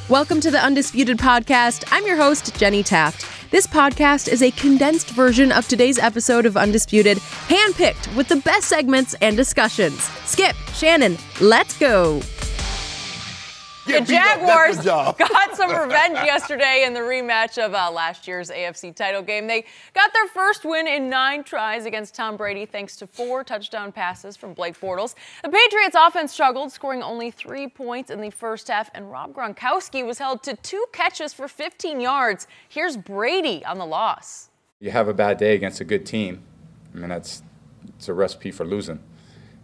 Welcome to the Undisputed podcast. I'm your host, Jenny Taft. This podcast is a condensed version of today's episode of Undisputed, handpicked with the best segments and discussions. Skip, Shannon, let's go. The Jaguars got some revenge yesterday in the rematch of last year's AFC title game. They got their first win in 9 tries against Tom Brady thanks to 4 touchdown passes from Blake Bortles. The Patriots offense struggled, scoring only 3 points in the first half, and Rob Gronkowski was held to 2 catches for 15 yards. Here's Brady on the loss. You have a bad day against a good team. I mean, it's a recipe for losing.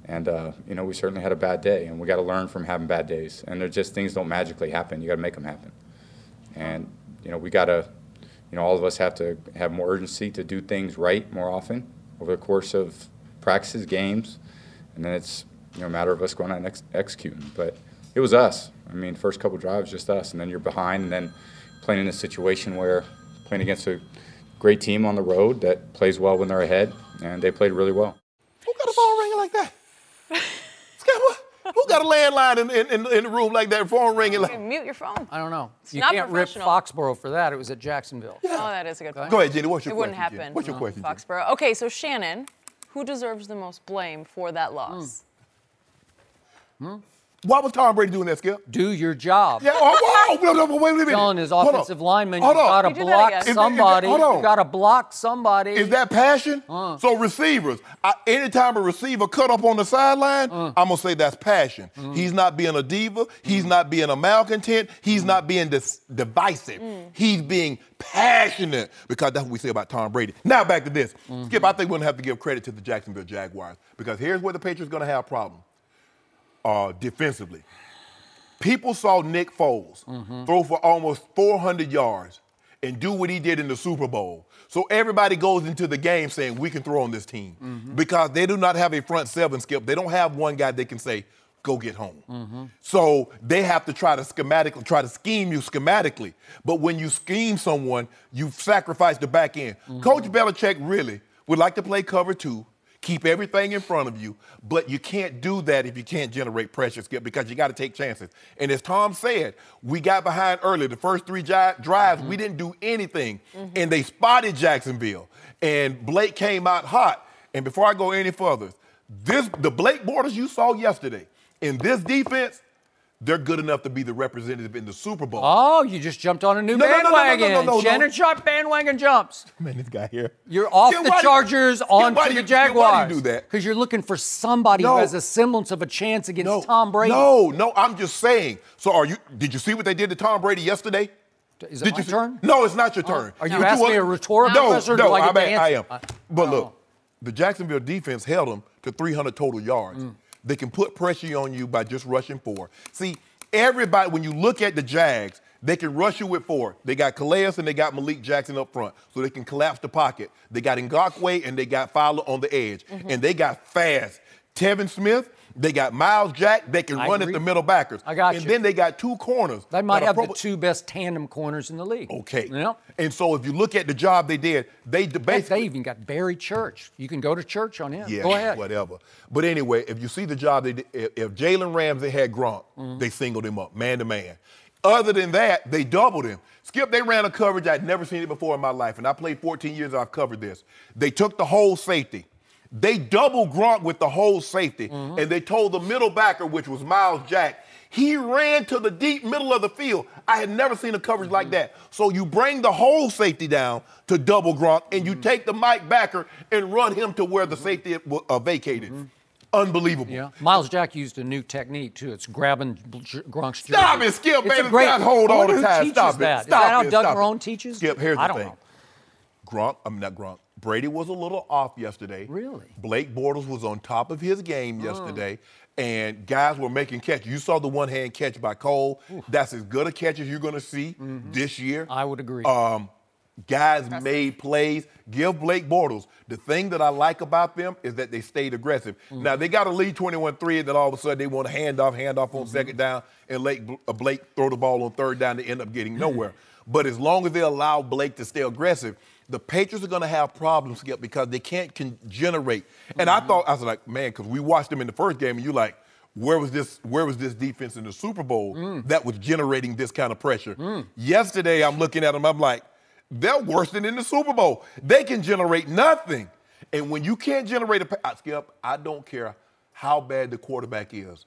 And, we certainly had a bad day, and we got to learn from having bad days. And they're just things don't magically happen. You got to make them happen. And, we got to, all of us have to have more urgency to do things right more often over the course of practices, games. And then it's, a matter of us going out and executing. But it was us. I mean, first couple drives, just us. And then you're behind, and then playing in a situation where playing against a great team on the road that plays well when they're ahead, and they played really well. Who got a phone ringing like that? Who got a landline in the room like that? Phone ringing like? Mute your phone. I don't know. It's you not can't rip professional. Foxborough for that. It was at Jacksonville. Yeah. Oh, that is a good point. Go ahead, Jenny. What's your question? It wouldn't happen. Jenny? What's your question, Jenny? Foxborough. Okay, so Shannon, who deserves the most blame for that loss? Why was Tom Brady doing that, Skip? Do your job. Yeah. Oh, wow. Wait a minute. Telling his offensive lineman, Hold you on. got to You do that block again. somebody. Hold on. You got to block somebody. Is that passion? So receivers, anytime a receiver cut up on the sideline, I'm going to say that's passion. He's not being a diva. He's not being a malcontent. He's not being divisive. He's being passionate, because that's what we say about Tom Brady. Now back to this. Skip, I think we're going to have to give credit to the Jacksonville Jaguars, because here's where the Patriots are going to have a problem defensively. People saw Nick Foles throw for almost 400 yards and do what he did in the Super Bowl. So everybody goes into the game saying we can throw on this team because they do not have a front seven, Skip. They don't have one guy they can say, go get home. So they have to try to scheme you schematically. But when you scheme someone, you sacrifice the back end. Coach Belichick really would like to play cover 2. Keep everything in front of you, but you can't do that if you can't generate pressure, Skip, because you got to take chances. And as Tom said, we got behind early. The first 3 drives, we didn't do anything, and they spotted Jacksonville. And Blake came out hot. And before I go any further, the Blake Bortles you saw yesterday in this defense, they're good enough to be the representative in the Super Bowl. Oh, you just jumped on a new bandwagon. No. Shannon Sharpe bandwagon jumps. Man, this guy here. You're off the Chargers onto the Jaguars. Why do you do that? Because you're looking for somebody who has a semblance of a chance against Tom Brady. No, I'm just saying. So did you see what they did to Tom Brady yesterday? Is it my turn? No, it's not your turn. Are you asking me a rhetorical question? No, I am. But look, the Jacksonville defense held them to 300 total yards. They can put pressure on you by just rushing 4. See, everybody, when you look at the Jags, they can rush you with 4. They got Calais and they got Malik Jackson up front, so they can collapse the pocket. They got Ngakoue and they got Fowler on the edge. And they got fast Tevin Smith. They got Miles Jack. They can run at the middle backers. I got and you. then they got 2 corners. They might have the 2 best tandem corners in the league. Okay. Yep. And so if you look at the job they did, they even got Barry Church. You can go to church on him. Yeah, go ahead. Whatever. But anyway, if you see the job they did, if Jalen Ramsey had Gronk, they singled him up, man to man. Other than that, they doubled him. Skip, they ran a coverage I'd never seen it before in my life, and I played 14 years, I've covered this. They took the whole safety. They doubled Gronk with the whole safety, and they told the middle backer, which was Miles Jack, he ran to the deep middle of the field. I had never seen a coverage like that. So you bring the whole safety down to double Gronk, and you take the Mike backer and run him to where the safety vacated. Unbelievable. Yeah. Miles Jack used a new technique, too. It's grabbing Gronk's jersey. Stop it, Skip, baby. Great Hold all the time. Stop it. Is that how Doug Marrone teaches? Skip, here's the thing. I don't know. Not Gronk. Brady was a little off yesterday. Really? Blake Bortles was on top of his game yesterday, and guys were making catches. You saw the one-hand catch by Cole. That's as good a catch as you're going to see this year. I would agree. Guys made plays. Give Blake Bortles. The thing that I like about them is that they stayed aggressive. Now, they got a lead 21-3, and then all of a sudden they want to hand off on second down, and Blake throw the ball on third down to end up getting nowhere. But as long as they allow Blake to stay aggressive, the Patriots are going to have problems, Skip, because they can't generate. And I was like, man, because we watched them in the first game, and you're like, where was this defense in the Super Bowl that was generating this kind of pressure? Yesterday, I'm looking at them, I'm like, they're worse than in the Super Bowl. They can generate nothing. And when you can't generate Skip, I don't care how bad the quarterback is.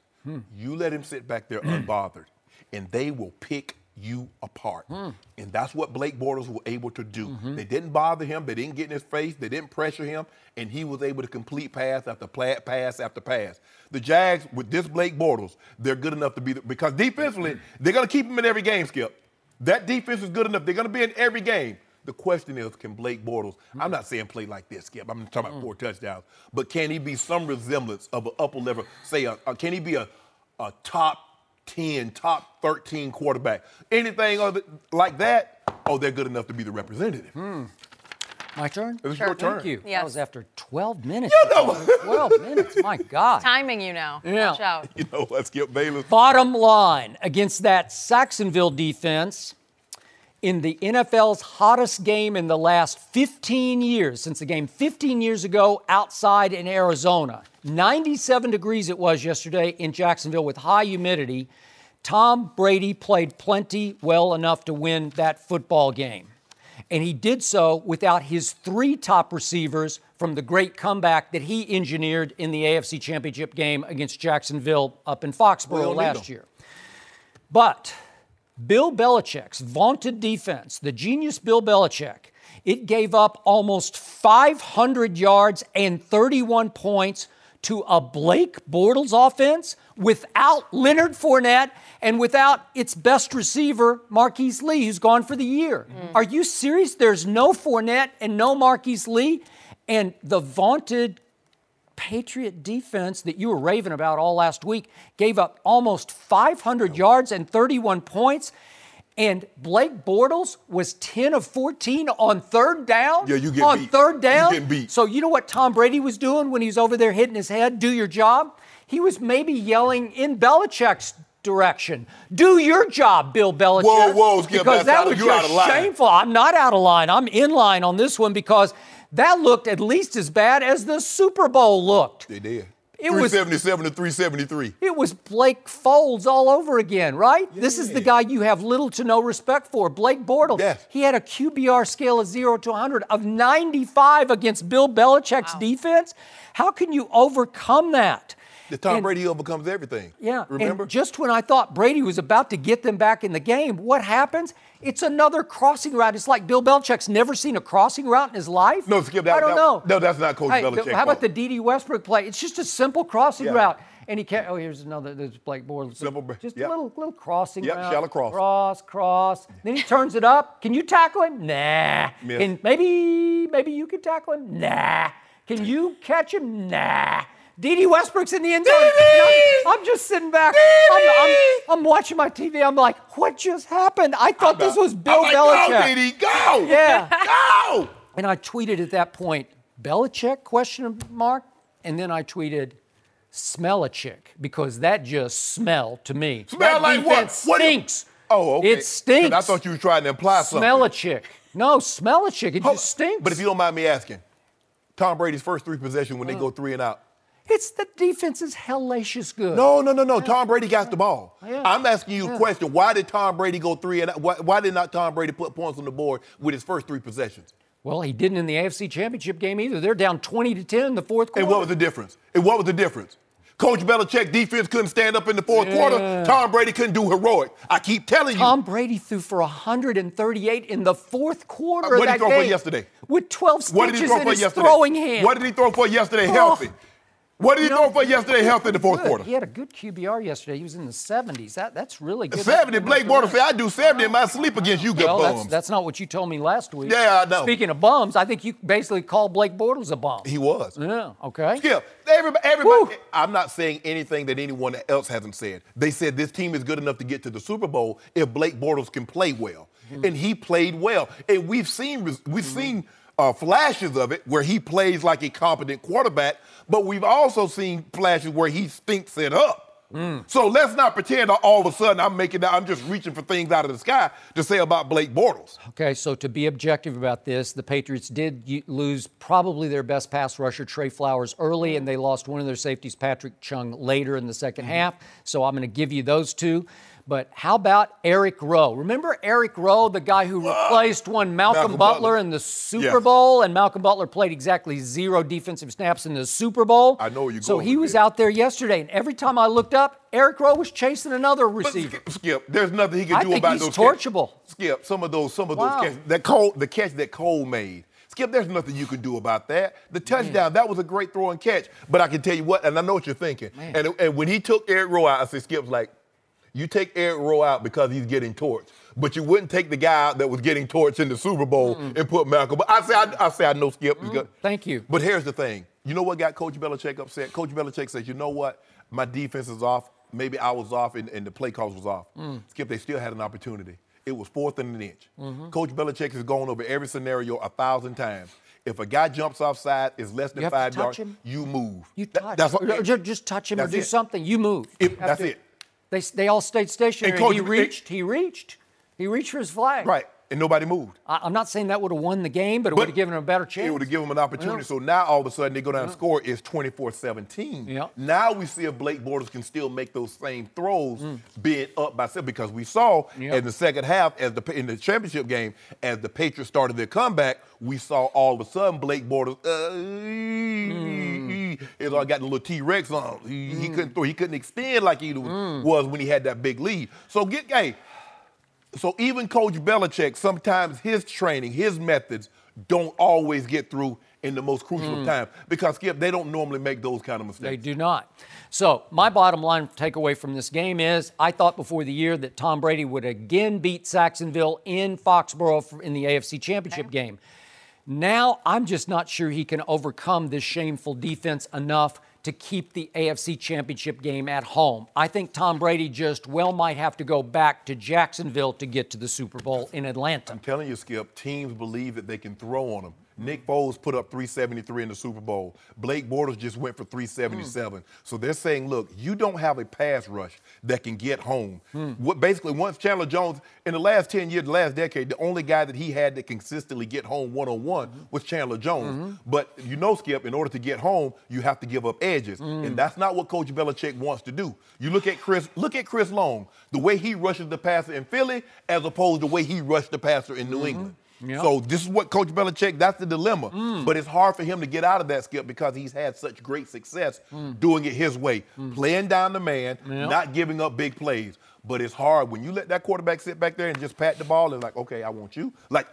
You let him sit back there unbothered, and they will pick you apart. And that's what Blake Bortles was able to do. They didn't bother him. They didn't get in his face. They didn't pressure him. And he was able to complete pass after pass after pass. The Jags, with this Blake Bortles, they're good enough to be because defensively, they're going to keep him in every game, Skip. That defense is good enough. They're going to be in every game. The question is, can Blake Bortles, I'm not saying play like this, Skip. I'm talking about 4 touchdowns. But can he be some resemblance of an upper level, say, can he be a top 10, top 13 quarterback? Anything like that, they're good enough to be the representative. My turn? It was your turn. Thank you. Yes. That was after 12 minutes. You know. 12 minutes, my God. Timing you now. Yeah. Watch out. You know, let's get Bayless. Bottom line, against that Saxonville defense, in the NFL's hottest game in the last 15 years, since the game 15 years ago outside in Arizona, 97 degrees it was yesterday in Jacksonville with high humidity, Tom Brady played plenty well enough to win that football game. And he did so without his 3 top receivers from the great comeback that he engineered in the AFC Championship game against Jacksonville up in Foxborough last year. But Bill Belichick's vaunted defense, the genius Bill Belichick, it gave up almost 500 yards and 31 points to a Blake Bortles offense without Leonard Fournette and without its best receiver, Marquise Lee, who's gone for the year. Are you serious? There's no Fournette and no Marquise Lee? And the vaunted Patriot defense that you were raving about all last week gave up almost 500 yards and 31 points. And Blake Bortles was 10 of 14 on third down? Yeah, you get on beat. third down? You get beat. So you know what Tom Brady was doing when he was over there hitting his head? Do your job? He was maybe yelling in Belichick's direction. Do your job, Bill Belichick. Whoa, Skip. Because that was you out of just line. shameful. I'm not out of line. I'm in line on this one because that looked at least as bad as the Super Bowl looked. They did. It was 377 to 373. It was Blake Foles all over again, right? Yeah. This is the guy you have little to no respect for, Blake Bortles. Yes. He had a QBR scale of 0 to 100 of 95 against Bill Belichick's defense. How can you overcome that? The Tom Brady overcomes everything. Yeah. Remember? And just when I thought Brady was about to get them back in the game, what happens? It's another crossing route. It's like Bill Belichick's never seen a crossing route in his life. No, Skip, I don't know. No, that's not Coach Belichick. How about the D.D. Westbrook play? It's just a simple crossing route. And he can't. Oh, here's another. There's Blake Bortles. Simple. Just a little crossing route. Shallow cross. Cross. Then he turns it up. Can you tackle him? Nah. Can, maybe you can tackle him? Nah. Can you catch him? Nah. D.D. Westbrook's in the end zone. I'm just sitting back. I'm watching my TV. I'm like, what just happened? I thought this was Bill Belichick. Go, D.D., go! Yeah. Go! And I tweeted at that point, Belichick, question mark? And then I tweeted, Smell-a-chick, because that just smelled to me. Smell like what? Stinks. Oh, okay. It stinks. I thought you were trying to imply something. Smell-a-chick. No, smell-a-chick. It just stinks. But if you don't mind me asking, Tom Brady's first 3 possessions when they go 3 and out. It's the defense is hellacious good. No. Tom Brady got the ball. Yeah. I'm asking you a question. Why did Tom Brady go 3 and out? Why did not Tom Brady put points on the board with his first 3 possessions? Well, he didn't in the AFC Championship game either. They're down 20-10 in the fourth quarter. And what was the difference? Coach Belichick defense couldn't stand up in the fourth quarter. Tom Brady couldn't do heroic. I keep telling you. Tom Brady threw for 138 in the fourth quarter of that game. What did he throw for yesterday? With 12 stitches in his throwing hand. What did he throw for yesterday healthy? What did he throw for yesterday healthy in the fourth quarter? He had a good QBR yesterday. He was in the 70s. That's really good. 70? Blake Bortles said, I do 70 in my sleep against you good bums. That's not what you told me last week. Yeah, I know. Speaking of bums, I think you basically called Blake Bortles a bum. He was. Yeah, okay. Skip, everybody, I'm not saying anything that anyone else hasn't said. They said this team is good enough to get to the Super Bowl if Blake Bortles can play well. And he played well. And we've seen flashes of it where he plays like a competent quarterback, but we've also seen flashes where he stinks it up. So let's not pretend that all of a sudden I'm just reaching for things out of the sky to say about Blake Bortles. Okay, so to be objective about this, the Patriots did lose probably their best pass rusher, Trey Flowers, early, and they lost one of their safeties, Patrick Chung, later in the second half. So I'm going to give you those two. But how about Eric Rowe? Remember Eric Rowe, the guy who replaced Malcolm Butler in the Super Bowl? And Malcolm Butler played exactly 0 defensive snaps in the Super Bowl. I know you're going. So he was out there yesterday, and every time I looked up, Eric Rowe was chasing another receiver. But Skip, there's nothing he can do about those catches. I think he's torchable. Skip, some of those catches. The catch that Cole made. Skip, there's nothing you can do about that. The touchdown, that was a great throw and catch. But I can tell you what, and I know what you're thinking. And when he took Eric Rowe out, I said, Skip's like, you take Eric Rowe out because he's getting torched, but you wouldn't take the guy out that was getting torched in the Super Bowl and put Malcolm. But I say I know Skip is good. Thank you. But here's the thing. You know what got Coach Belichick upset? Coach Belichick says, you know what? My defense is off. Maybe I was off and the play calls was off. Skip, they still had an opportunity. It was 4th and an inch. Coach Belichick has gone over every scenario 1,000 times. If a guy jumps offside, is less than 5 yards, you move. You touch. Just touch him or do something. You move. That's it. They all stayed stationary. He reached for his flag. Right, and nobody moved. I'm not saying that would have won the game, but it would have given him a better chance. It would have given him an opportunity. Yeah. So now all of a sudden they go down and score. It's 24-17. Yeah. Now we see if Blake Bortles can still make those same throws, being up by 7, because we saw in the second half, in the championship game, as the Patriots started their comeback, we saw all of a sudden Blake Bortles, it's all got the little T-Rex on. He couldn't throw. He couldn't extend like he was when he had that big lead. So even Coach Belichick, sometimes his training, his methods don't always get through in the most crucial of times because, Skip, they don't normally make those kind of mistakes. They do not. So my bottom line takeaway from this game is I thought before the year that Tom Brady would again beat Jacksonville in Foxborough in the AFC Championship game. Now I'm just not sure he can overcome this shameful defense enough to keep the AFC Championship game at home. I think Tom Brady might have to go back to Jacksonville to get to the Super Bowl in Atlanta. I'm telling you, Skip, teams believe that they can throw on them. Nick Foles put up 373 in the Super Bowl. Blake Bortles just went for 377. So they're saying, look, you don't have a pass rush that can get home. Basically, once Chandler Jones, in the last 10 years, the last decade, the only guy that he had that consistently get home one-on-one was Chandler Jones. But you know, Skip, in order to get home, you have to give up edges. And that's not what Coach Belichick wants to do. You look at Chris Long, the way he rushes the passer in Philly as opposed to the way he rushed the passer in New England. Yep. So this is what Coach Belichick, that's the dilemma. But it's hard for him to get out of that, Skip, because he's had such great success doing it his way, playing down the man, not giving up big plays. But it's hard when you let that quarterback sit back there and just pat the ball and like, okay, I want you. Like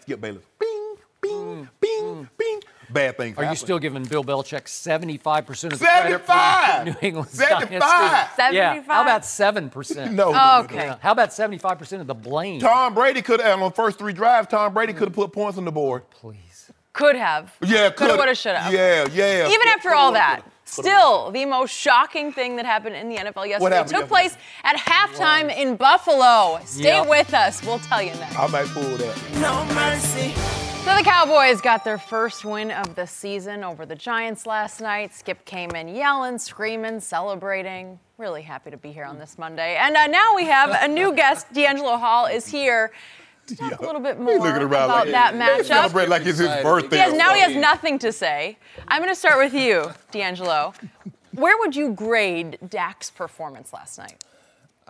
Skip Bayless. Bing, bing, bing, bing. Bad things happen. Are you still giving Bill Belichick 75% of the credit for New England's 75. dynasty? Yeah. How about 7%? No. Okay. How about 75% of the blame? Tom Brady could have, on the first 3 drives, Tom Brady could have put points on the board. Please. Could have. Yeah, could have, would have, should have. Yeah. Even after all that, still the most shocking thing that happened in the NFL yesterday took place at halftime in Buffalo. Stay with us. We'll tell you next. I might pull that. No mercy. So the Cowboys got their first win of the season over the Giants last night. Skip came in yelling, screaming, celebrating. Really happy to be here on this Monday. And now we have a new guest. D'Angelo Hall is here to talk a little bit more about that matchup. Celebrate like it's his birthday. Now he has nothing to say. I'm going to start with you, D'Angelo. Where would you grade Dak's performance last night?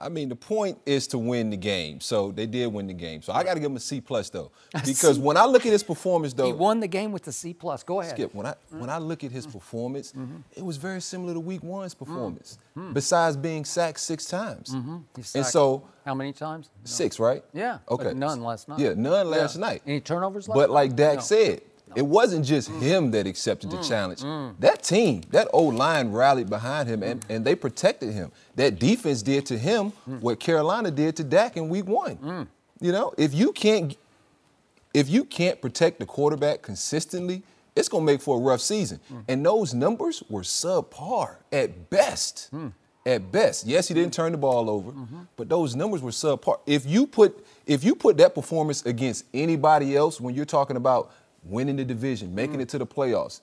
I mean, the point is to win the game. So they did win the game. So I got to give him a C+, though. Because when I look at his performance, though. He won the game with a C+. Go ahead. Skip, when I look at his performance, it was very similar to Week 1's performance, besides being sacked 6 times. And so. How many times? 6, right? Yeah. Okay. But none last night. Yeah, none last night. Any turnovers last But night? like Dak said, it wasn't just him that accepted the challenge. That team, that O-line rallied behind him, and they protected him. That defense did to him what Carolina did to Dak in Week 1. You know, if you can't protect the quarterback consistently, it's going to make for a rough season. And those numbers were subpar at best. At best. Yes, he didn't turn the ball over, but those numbers were subpar. If you put that performance against anybody else when you're talking about winning the division, making it to the playoffs,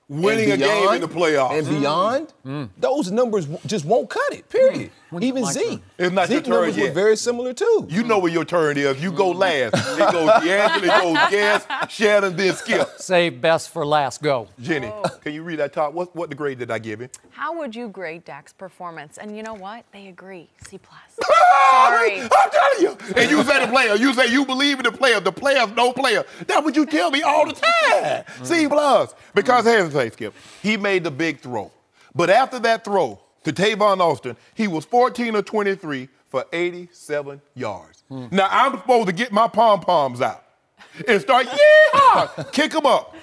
winning a game in the playoffs. And beyond, those numbers just won't cut it, period. Even Zeke. It's not your Zeke turn numbers yet. were very similar, too. You know where your turn is. You go last. It goes D'Angelo, it goes Guess, Shannon, then Skip. Save best for last. Go. Jenny, can you read that top? What the grade did I give him? How would you grade Dak's performance? And you know what? They agree. C+. Sorry. I'm telling you. And you say the player. You say you believe in the player. The player's no player. That's what you tell me all the time. C+. Because here's the thing, Skip. He made the big throw. But after that throw to Tavon Austin, he was 14 of 23 for 87 yards. Now, I'm supposed to get my pom-poms out and start, kick them up.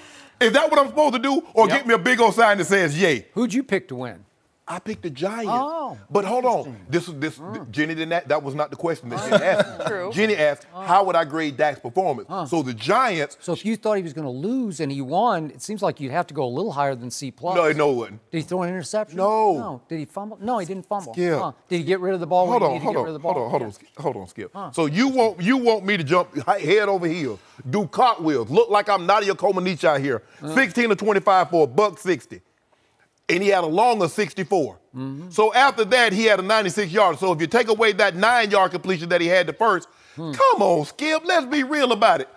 Is that what I'm supposed to do? Or get me a big old sign that says yay? Who'd you pick to win? I picked the Giants. Oh, but hold on. Jenny didn't that was not the question that Jenny asked me. True. Jenny asked, how would I grade Dak's performance? So the Giants. So if you thought he was going to lose and he won, it seems like you'd have to go a little higher than C+. No, it wouldn't. Did he throw an interception? No. Did he fumble? No, he didn't fumble. Skip. Did he get rid of the ball? Hold on, Skip. So you want me to jump head over heels, do cartwheels, look like I'm Nadia Comaneci out here, 16 to 25 for $160. And he had a long of 64. So after that, he had a 96 yards. So if you take away that 9-yard completion that he had the first, come on, Skip, let's be real about it.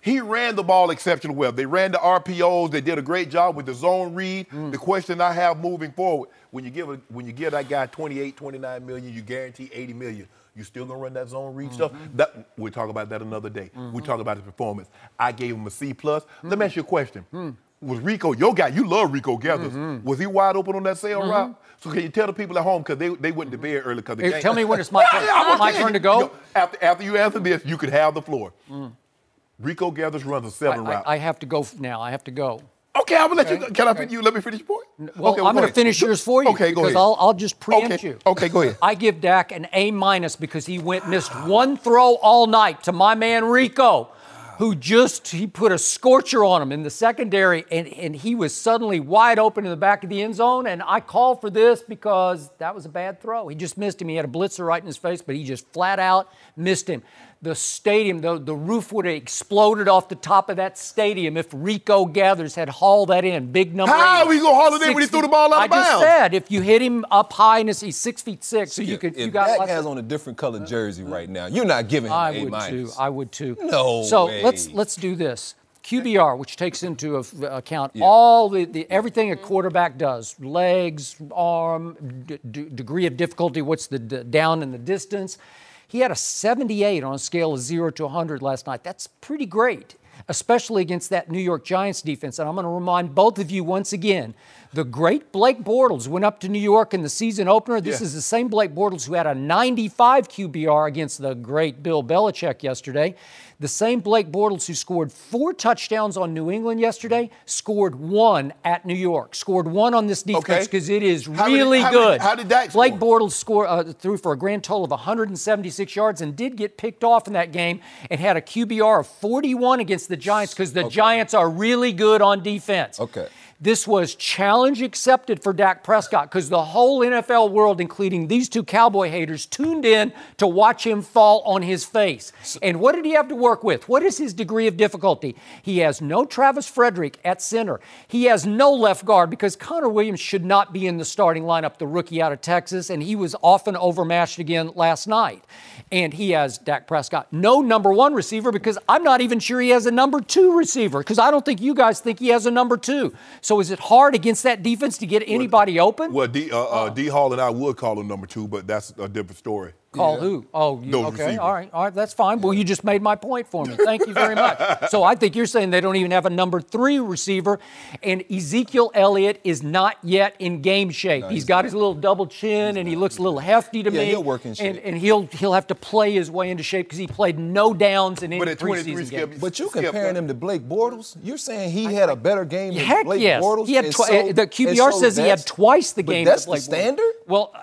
He ran the ball exceptionally well. They ran the RPOs. They did a great job with the zone read. The question I have moving forward, when you give that guy 28, 29 million, you guarantee 80 million. You still gonna run that zone read stuff? We'll talk about that another day. We'll talk about his performance. I gave him a C+. Let me ask you a question. Was Rico, your guy, you love Rico Gathers. Was he wide open on that sail route? So can you tell the people at home, because they went to bed early because the game. Tell me when it's my turn. My turn to go? After you answer this, you could have the floor. Rico Gathers runs a 7 route. I have to go now. I have to go. Okay, I'm gonna let you. Can I finish? Let me finish your point. Well, I'm going to finish yours for you. Okay, go ahead. Because I'll just preempt you. Okay, go ahead. I give Dak an A- because he missed one throw all night to my man Rico, who he put a scorcher on him in the secondary, and he was suddenly wide open in the back of the end zone, and I called for this because that was a bad throw. He just missed him. He had a blitzer right in his face, but he just flat out missed him. The stadium, the roof would have exploded off the top of that stadium if Rico Gathers had hauled that in. Big number. How are we going to haul it in when he threw the ball out of bounds? I just said, if you hit him up high and he's 6'6", so you could. If Dak has on a different color jersey right now, you're not giving him an A-. I would too. No So way. let's do this. QBR, which takes into account all the everything a quarterback does: legs, arm, degree of difficulty, what's the down in the distance. He had a 78 on a scale of 0 to 100 last night. That's pretty great, especially against that New York Giants defense. And I'm going to remind both of you once again, the great Blake Bortles went up to New York in the season opener. This is the same Blake Bortles who had a 95 QBR against the great Bill Belichick yesterday. The same Blake Bortles who scored 4 touchdowns on New England yesterday scored 1 at New York. Scored 1 on this defense because it is really good. How did Dak score? Blake Bortles threw for a grand total of 176 yards and did get picked off in that game and had a QBR of 41 against the Giants because the Giants are really good on defense. This was challenge accepted for Dak Prescott because the whole NFL world, including these two Cowboy haters, tuned in to watch him fall on his face. And what did he have to work with? What is his degree of difficulty? He has no Travis Frederick at center. He has no left guard because Connor Williams should not be in the starting lineup, the rookie out of Texas, and he was often overmatched again last night. And he has, Dak Prescott, no number 1 receiver because I'm not even sure he has a number 2 receiver because I don't think you guys think he has a number 2. So is it hard against that defense to get anybody open? Well, D. Hall and I would call him number 2, but that's a different story. Call who? Oh, Those okay. receivers. All right, that's fine. Well, you just made my point for me. Thank you very much. So I think you're saying they don't even have a number 3 receiver, and Ezekiel Elliott is not yet in game shape. No, he's got his little double chin, and he looks a little hefty to me. he'll work in shape. And he'll have to play his way into shape because he played no downs in any But at 23, preseason game. But you comparing him to Blake Bortles? You're saying he had a better game than Heck Blake yes. Bortles? He had the QBR says he had twice the game. But that's that Blake the standard? Well,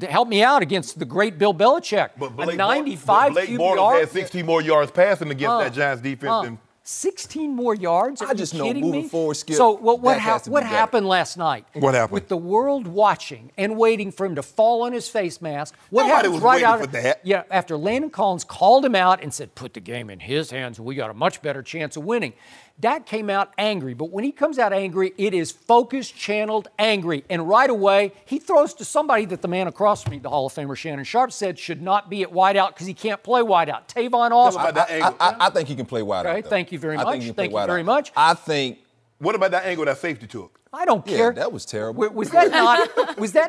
help me out against the great Bill Belichick. But a 95 Blake QBR. Bortles had 16 more yards passing against that Giants defense than 16 more yards? Are I just you know kidding moving me? forward, Skip, So what that has to be better. happened last night? What happened? With the world watching and waiting for him to fall on his face mask. What Nobody happened was right waiting out for that. Yeah, after Landon Collins called him out and said, put the game in his hands, we got a much better chance of winning. Dak came out angry, but when he comes out angry, it is focused, channeled, angry. And right away, he throws to somebody that the man across from me, the Hall of Famer Shannon Sharpe, said should not be at wideout because he can't play wideout. Tavon Austin. I think he can play wideout. Okay, thank you very much. Thank you very much. I think. What about that angle that safety took? I don't care. That was terrible. Was that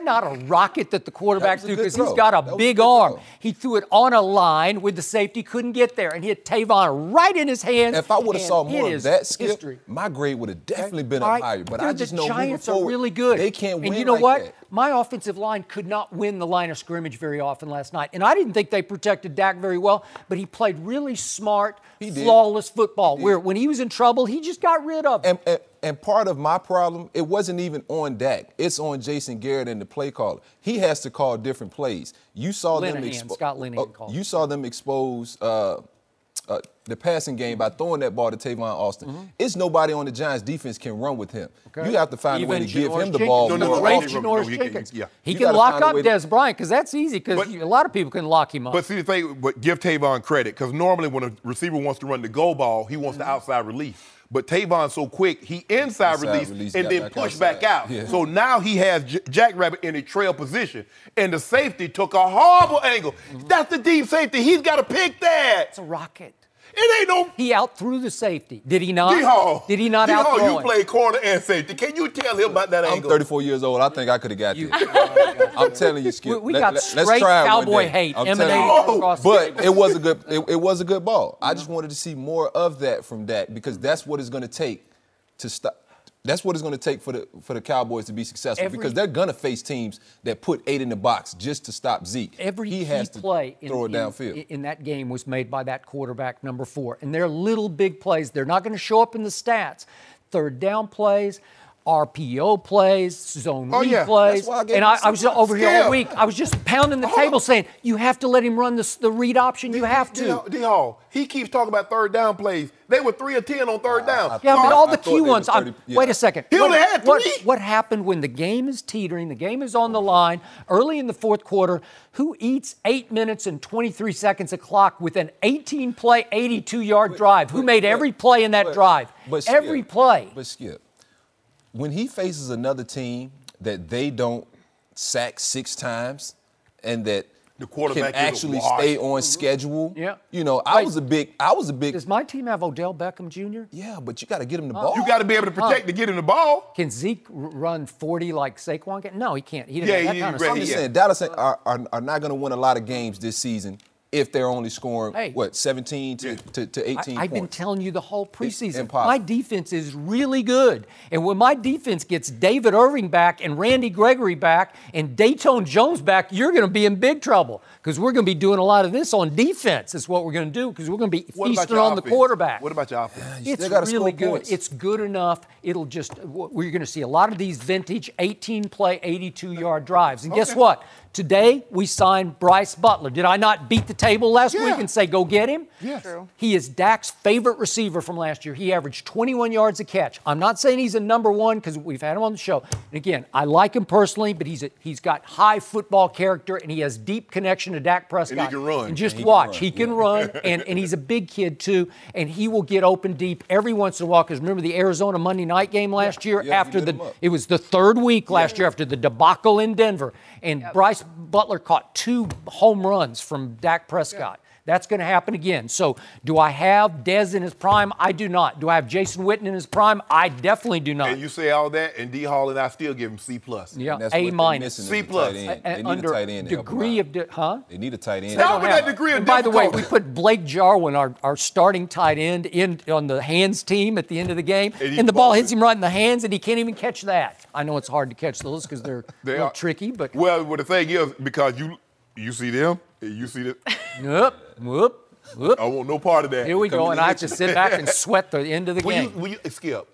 not a rocket that the quarterback threw? Because he's got a big arm. He threw it on a line with the safety, couldn't get there, and hit Tavon right in his hands. If I would have saw more of that, Skip, history. My grade would have definitely been up higher. But I just know the Giants moving forward, are really good. They can't win. And you know like what? That. My offensive line could not win the line of scrimmage very often last night. And I didn't think they protected Dak very well, but he played really smart, flawless football, where when he was in trouble, he just got rid of him. And part of my problem, it wasn't even on Dak. It's on Jason Garrett and the play caller. He has to call different plays. You saw Scott Linehan called. You saw them expose the passing game by throwing that ball to Tavon Austin. Mm-hmm. It's nobody on the Giants defense can run with him. Okay. You have to find a way to give him the ball. He can lock up Des Bryant because that's easy because a lot of people can lock him up. But see the thing, but give Tavon credit because normally when a receiver wants to run the go ball, he wants the outside release. But Tavon's so quick, he inside release and then push back out. Yeah. So now he has Jackrabbit in a trail position, and the safety took a horrible angle. Mm-hmm. That's the deep safety. He's got to pick that. It's a rocket. It ain't no. He out-threw the safety. Did he not? D-Hall. Did he not out-throw him? You played corner and safety. Can you tell him about that angle? I'm 34 years old. I think I could have got you. I'm telling you, Skip. We got straight Cowboy hate emanating across the table. But it was a good ball. I just wanted to see more of that from Dak because that's what it's going to take to stop. That's what it's going to take for the Cowboys to be successful because they're going to face teams that put 8 in the box just to stop Zeke. Every key play in that game was made by that quarterback, number 4. And they're little big plays. They're not going to show up in the stats. Third down plays, RPO plays, zone read plays. And I was over here all week. I was just pounding the table saying, you have to let him run the read option. You have to. D-Hall, he keeps talking about third down plays. They were 3 of 10 on third down. Yeah, but all the key ones. Wait a second. He only had 3. What happened when the game is teetering, the game is on the line, early in the fourth quarter, who eats 8 minutes and 23 seconds of clock with an 18-play, 82-yard drive? Who made every play in that drive? Every play. But Skip, when he faces another team that they don't sack 6 times and that the quarterback can actually stay on schedule. Yeah. You know, I was a big. Does my team have Odell Beckham Jr.? Yeah, but you got to get him the ball. You got to be able to protect to get him the ball. Can Zeke run 40 like Saquon can? No, he can't. He doesn't have that kind of stuff. I'm just saying, Dallas are not going to win a lot of games this season if they're only scoring, 17 to 18 points. I've been telling you the whole preseason. Impossible. My defense is really good. And when my defense gets David Irving back and Randy Gregory back and Dayton Jones back, you're going to be in big trouble because we're going to be doing a lot of this on defense is what we're going to do because we're going to be feasting on the quarterback. What about your offense? It's really good. Points. It's good enough. It'll just – we're going to see a lot of these vintage 18-play, 82-yard drives. And guess what? Today, we signed Bryce Butler. Did I not beat the table last week and say, go get him? Yes. True. He is Dak's favorite receiver from last year. He averaged 21 yards a catch. I'm not saying he's a number 1 because we've had him on the show. And again, I like him personally, but he's got high football character, and he has deep connection to Dak Prescott. And he can run. And just watch. He can run, and he's a big kid, too, and he will get open deep every once in a while because remember the Arizona Monday night game last year? It was the 3rd week last year after the debacle in Denver, and Bryce Butler caught 2 home runs from Dak Prescott. That's going to happen again. So do I have Dez in his prime? I do not. Do I have Jason Witten in his prime? I definitely do not. And you say all that, and D-Hall and I still give him C+. Yeah, A-. C+. They need a tight end. Degree of They need a tight end. Tell me that degree of difficulty. By the way, we put Blake Jarwin, our starting tight end, in on the hands team at the end of the game, and the ball hits him right in the hands, and he can't even catch that. I know it's hard to catch those because they're a little tricky, but well, the thing is because you see them, you see that. Whoop. I want no part of that. Here we go, and I have to sit back and sweat the end of the game. Skip,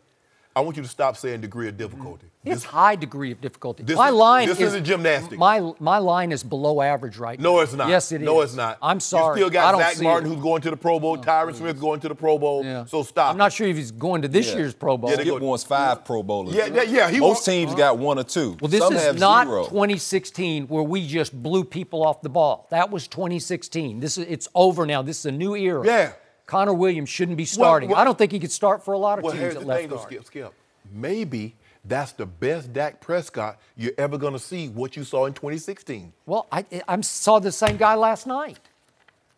I want you to stop saying degree of difficulty. It's high degree of difficulty. This isn't gymnastics. My line is below average right now. No, it's not. Yes, it is. No, it's not. I'm sorry. You still got Zach Martin who's going to the Pro Bowl, Tyron Smith going to the Pro Bowl. Yeah. So stop. I'm not sure if he's going to this year's Pro Bowl. Skip wants 5 Pro Bowlers. Yeah. Most teams got 1 or 2. Well, this Some is have not 0. 2016 where we just blew people off the ball. That was 2016. It's over now. This is a new era. Yeah. Connor Williams shouldn't be starting. I don't think he could start for a lot of teams here's at the left thing, though, guard. Skip. Maybe that's the best Dak Prescott you're ever going to see, what you saw in 2016. Well, I saw the same guy last night.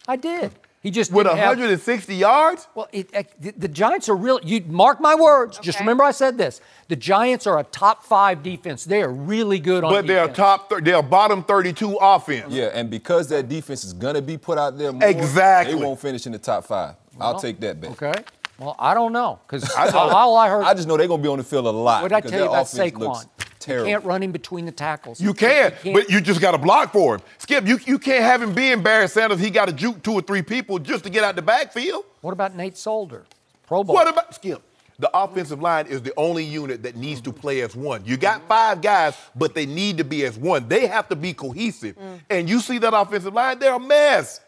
I did. He just with didn't 160 yards? Well, the Giants are real. You mark my words. Okay. Just remember I said this. The Giants are a top 5 defense. They are really good on defense. But they're bottom 32 offense. Yeah, and because that defense is going to be put out there more, exactly, they won't finish in the top 5. I'll take that bet. Okay. Well, I don't know because all I heard. I just know they're going to be on the field a lot. What did I tell you about Saquon? Terrible. You can't run him between the tackles. You can, but you just got to block for him. Skip, you can't have him being Barry Sanders. He got to juke 2 or 3 people just to get out the backfield. What about Nate Solder? Pro Bowl. What about Skip? The offensive line is the only unit that needs to play as one. You got 5 guys, but they need to be as one. They have to be cohesive. And you see that offensive line, they're a mess.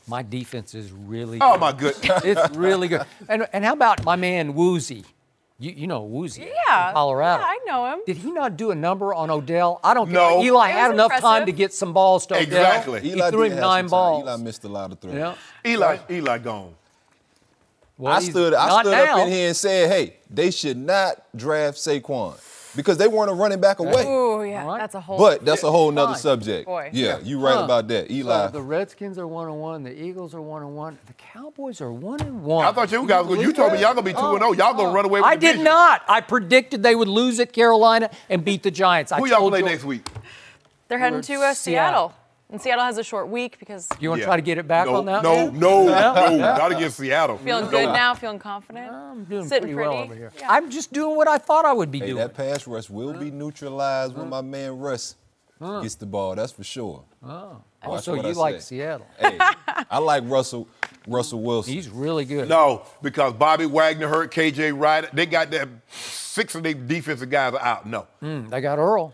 My defense is really good. Oh, my goodness. It's really good. And how about my man Woozy? You know Woozy Yeah. from Colorado. Yeah, I know him. Did he not do a number on Odell? I don't No. think Eli It had was enough time impressive. to get some balls to Odell. Exactly. He Eli threw did him have 9 some time. balls. Eli missed a lot of throws. Yeah. Eli gone. Well, I he's stood not up now. in here and said, hey, they should not draft Saquon because they weren't a running back away. Ooh, yeah, All right. that's a whole. But that's a whole nother Fine. subject. Boy. Yeah, you right about that. Eli. So the Redskins are 1-1. The Eagles are 1-1. The Cowboys are 1-1. I thought you guys, you told me y'all going to be 2-0. Y'all going to run away with I the did division. not. I predicted they would lose at Carolina and beat the Giants. Who y'all play next week? They're heading to Seattle. And Seattle has a short week because. You want to try to get it back on that? No, not against Seattle. Feeling good now, feeling confident. I'm doing Sitting pretty well pretty. over here. Yeah. I'm just doing what I thought I would be Hey, doing. that pass rush will be neutralized when my man Russ gets the ball. That's for sure. Watch So what you I like say. Seattle. Hey, I like Russell Wilson. He's really good. No, because Bobby Wagner hurt, KJ Wright. They got that 6 of their defensive guys are out. No. They got Earl.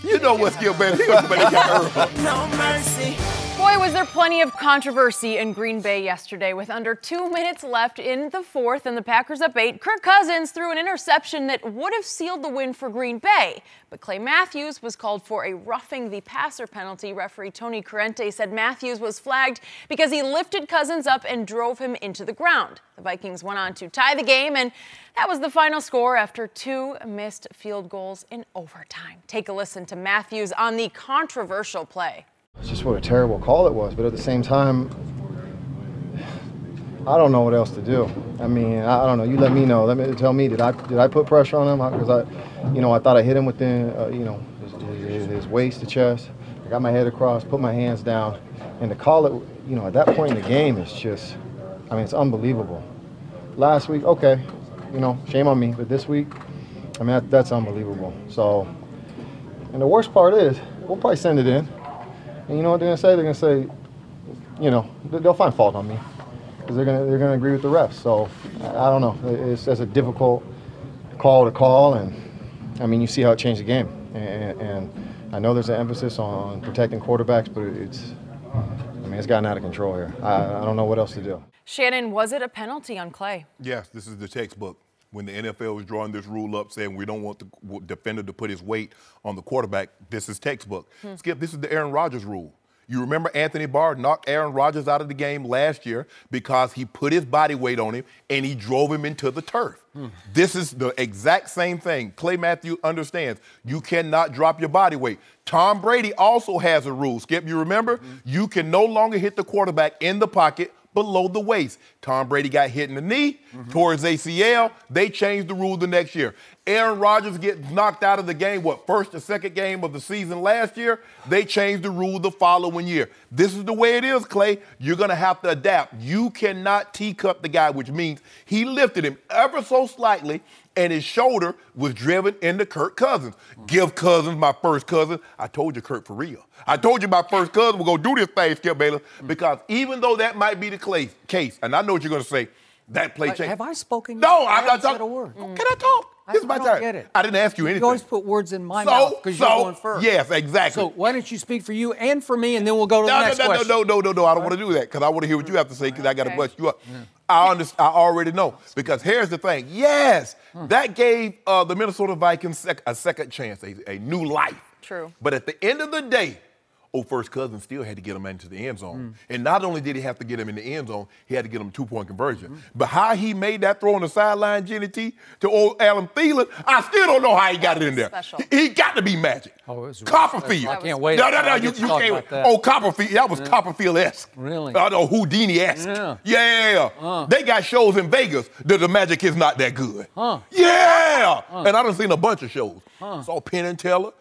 You know what's Skip, man. He got Earl. No mercy. Boy, was there plenty of controversy in Green Bay yesterday. With under 2 minutes left in the 4th and the Packers up 8, Kirk Cousins threw an interception that would have sealed the win for Green Bay. But Clay Matthews was called for a roughing the passer penalty. Referee Tony Corrente said Matthews was flagged because he lifted Cousins up and drove him into the ground. The Vikings went on to tie the game, and that was the final score after 2 missed field goals in overtime. Take a listen to Matthews on the controversial play. It's just what a terrible call it was, but at the same time, I don't know what else to do. I mean, I don't know. You let me know. Tell me. Did I put pressure on him? Because I thought I hit him within, his waist to chest. I got my head across, put my hands down, and to call it, at that point in the game, is just, it's unbelievable. Last week, okay, shame on me, but this week, that's unbelievable. So, and the worst part is, we'll probably send it in. And you know what they're going to say? They're going to say, they'll find fault on me because they're going to agree with the refs. So I don't know. It's a difficult call to call, and you see how it changed the game. And I know there's an emphasis on protecting quarterbacks, but it's gotten out of control here. I don't know what else to do. Shannon, was it a penalty on Clay? Yes, this is the textbook. When the NFL was drawing this rule up saying we don't want the defender to put his weight on the quarterback, this is textbook. Skip, this is the Aaron Rodgers rule. You remember Anthony Barr knocked Aaron Rodgers out of the game last year because he put his body weight on him and he drove him into the turf. This is the exact same thing. Clay Matthews understands you cannot drop your body weight. Tom Brady also has a rule. Skip, you remember? You can no longer hit the quarterback in the pocket below the waist. Tom Brady got hit in the knee, towards ACL. They changed the rule the next year. Aaron Rodgers gets knocked out of the game, first or second game of the season last year? They changed the rule the following year. This is the way it is, Clay. You're going to have to adapt. You cannot teacup the guy, which means he lifted him ever so slightly, and his shoulder was driven into Kirk Cousins. Give Cousins, my first cousin. I told you, Kirk, for real. I told you my first cousin was going to do this thing, Skip Bayless, because even though that might be the case, and I know what you're going to say, that play changed. Have I spoken? No, I I'm not haven't said talking. a word. Can I talk? This is my I turn. don't get it. I didn't ask you anything. You always put words in my mouth because you're going first. Yes, exactly. So why don't you speak for you and for me, and then we'll go to the next question. No. I don't want to do that because I want to hear what you have to say because I got to bust you up. I already know because here's the thing. Yes, that gave the Minnesota Vikings a second chance, a new life. True. But at the end of the day, First Cousins still had to get him into the end zone. And not only did he have to get him in the end zone, he had to get him a 2-point conversion. But how he made that throw on the sideline, Jenny T, to old Adam Thielen, I still don't know how he got it in there. Special. He got to be magic. Oh, it was Copperfield. I can't wait. No, you can't. Oh, Copperfield. That was Copperfield-esque. Really? Houdini-esque. Yeah. They got shows in Vegas that the magic is not that good. Yeah. And I done seen a bunch of shows. Saw Penn and Teller.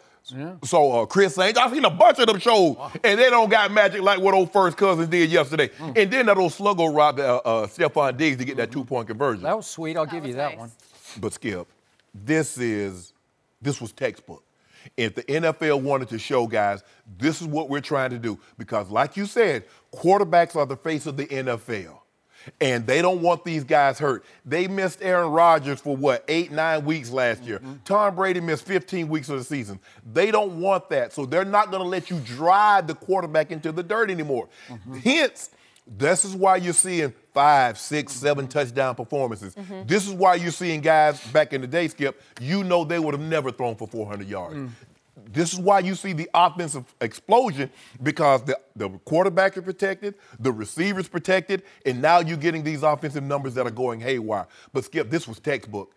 So Chris Saints, I've seen a bunch of them shows, and they don't got magic like what old First Cousins did yesterday. And then that old sluggo robbed Stephon Diggs to get that 2-point conversion. That was sweet. I'll give you that one. But Skip, this was textbook. If the NFL wanted to show guys, this is what we're trying to do. Because like you said, quarterbacks are the face of the NFL. And they don't want these guys hurt. They missed Aaron Rodgers for, 8-9 weeks last year. Tom Brady missed 15 weeks of the season. They don't want that. So they're not going to let you drive the quarterback into the dirt anymore. Hence, this is why you're seeing 5, 6, 7 touchdown performances. This is why you're seeing guys back in the day, Skip, they would have never thrown for 400 yards. This is why you see the offensive explosion, because the quarterback is protected, the receiver's protected, and now you're getting these offensive numbers that are going haywire. But, Skip, this was textbook.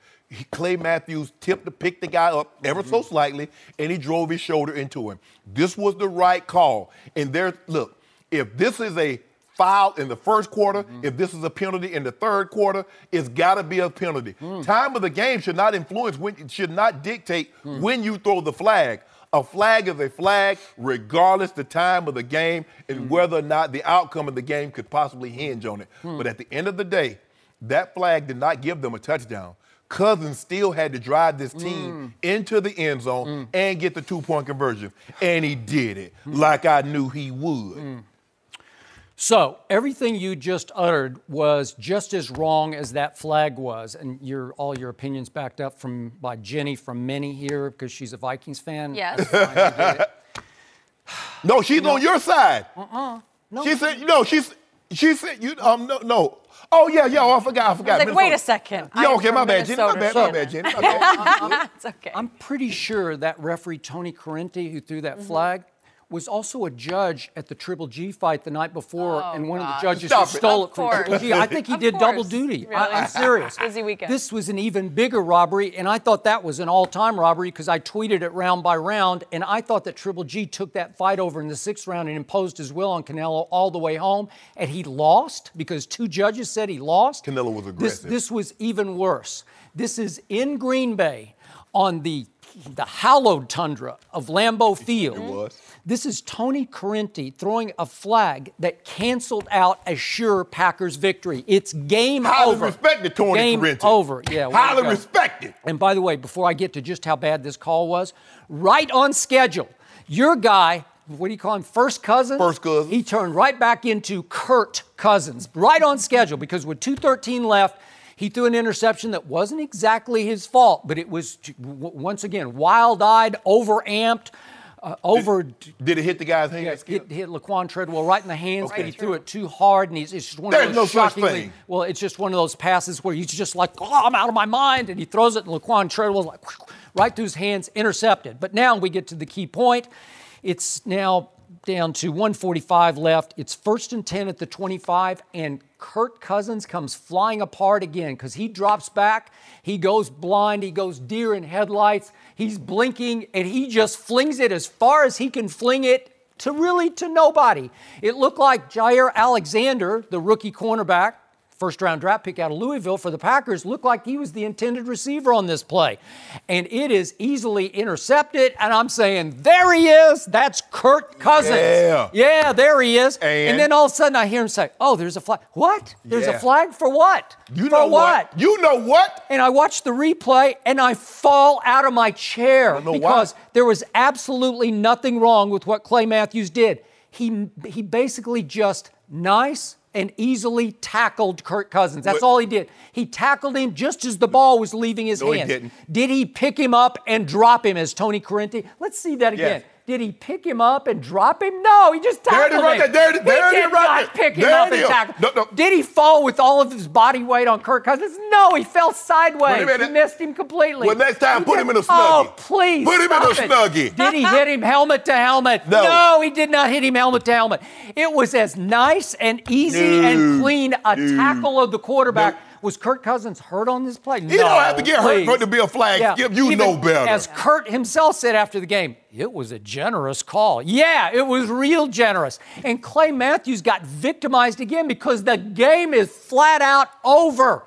Clay Matthews picked the guy up ever so slightly, and he drove his shoulder into him. This was the right call. And look, if this is a foul in the first quarter, if this is a penalty in the third quarter, it's got to be a penalty. Time of the game should not should not dictate when you throw the flag. A flag is a flag, regardless the time of the game and whether or not the outcome of the game could possibly hinge on it. But at the end of the day, that flag did not give them a touchdown. Cousins still had to drive this team into the end zone and get the 2-point conversion. And he did it like I knew he would. So everything you just uttered was just as wrong as that flag was, and all your opinions backed up by Jenny from Minnie here because she's a Vikings fan. Yes. No, she's on your side. No. She said no. She said you no. Oh yeah. Oh, I forgot. I was like, wait a second. Yeah, okay, my bad, Jenny. My bad, Jenny. It's okay. I'm pretty sure that referee Tony Correnti, who threw that flag, was also a judge at the Triple G fight the night before, and one of the judges stole it from Triple G. I think he did double duty. Really? I'm serious. Busy weekend. This was an even bigger robbery, and I thought that was an all-time robbery because I tweeted it round by round, and I thought that Triple G took that fight over in the 6th round and imposed his will on Canelo all the way home, and he lost because 2 judges said he lost. Canelo was aggressive. This was even worse. This is in Green Bay on the hallowed tundra of Lambeau Field. It was. This is Tony Correnti throwing a flag that canceled out a sure Packers victory. It's game over. Highly respected Tony Correnti. Game over. Yeah. Highly respected. And by the way, before I get to just how bad this call was, right on schedule, your guy, what do you call him, First Cousins? First Cousins. He turned right back into Kurt Cousins, right on schedule, because with 2:13 left, he threw an interception that wasn't exactly his fault, but it was, once again, wild-eyed, overamped, Did it hit the guy's hands? Hit Laquan Treadwell right in the hands, but he threw it too hard, and it's just one of those no such shockingly. thing. Well, it's just one of those passes where he's just like, oh, I'm out of my mind, and he throws it, and Laquan Treadwell's like right through his hands, intercepted. But now we get to the key point. It's now down to 1:45 left. It's 1st and 10 at the 25, and Kirk Cousins comes flying apart again because he drops back. He goes blind. He goes deer in headlights. He's blinking, and he just flings it as far as he can fling it to nobody. It looked like Jair Alexander, the rookie cornerback, first-round draft pick out of Louisville for the Packers, looked like he was the intended receiver on this play. And it is easily intercepted, and I'm saying, there he is. That's Kirk Cousins. Yeah, there he is. And then all of a sudden I hear him say, oh, there's a flag. What? There's a flag for what? You know what? You know what? And I watch the replay, and I fall out of my chair because there was absolutely nothing wrong with what Clay Matthews did. He basically just nice and easily tackled Kirk Cousins. That's all he did. He tackled him just as the ball was leaving his hands. He didn't. Did he pick him up and drop him as Tony Correnti? Let's see that again. Did he pick him up and drop him? No, he just tackled him. He did not pick him up and tackle him. Did he fall with all of his body weight on Kirk Cousins? No, he fell sideways. He missed him completely. Well, next time, put him in a snuggie. Oh, please. Put him in a snuggie. Did he hit him helmet to helmet? No, he did not hit him helmet to helmet. It was as nice and easy and clean a tackle of the quarterback. Was Kirk Cousins hurt on this play? He don't have to get hurt for it to be a flag skip. You know better. As Kurt himself said after the game, it was a generous call. Yeah, it was real generous. And Clay Matthews got victimized again because the game is flat out over.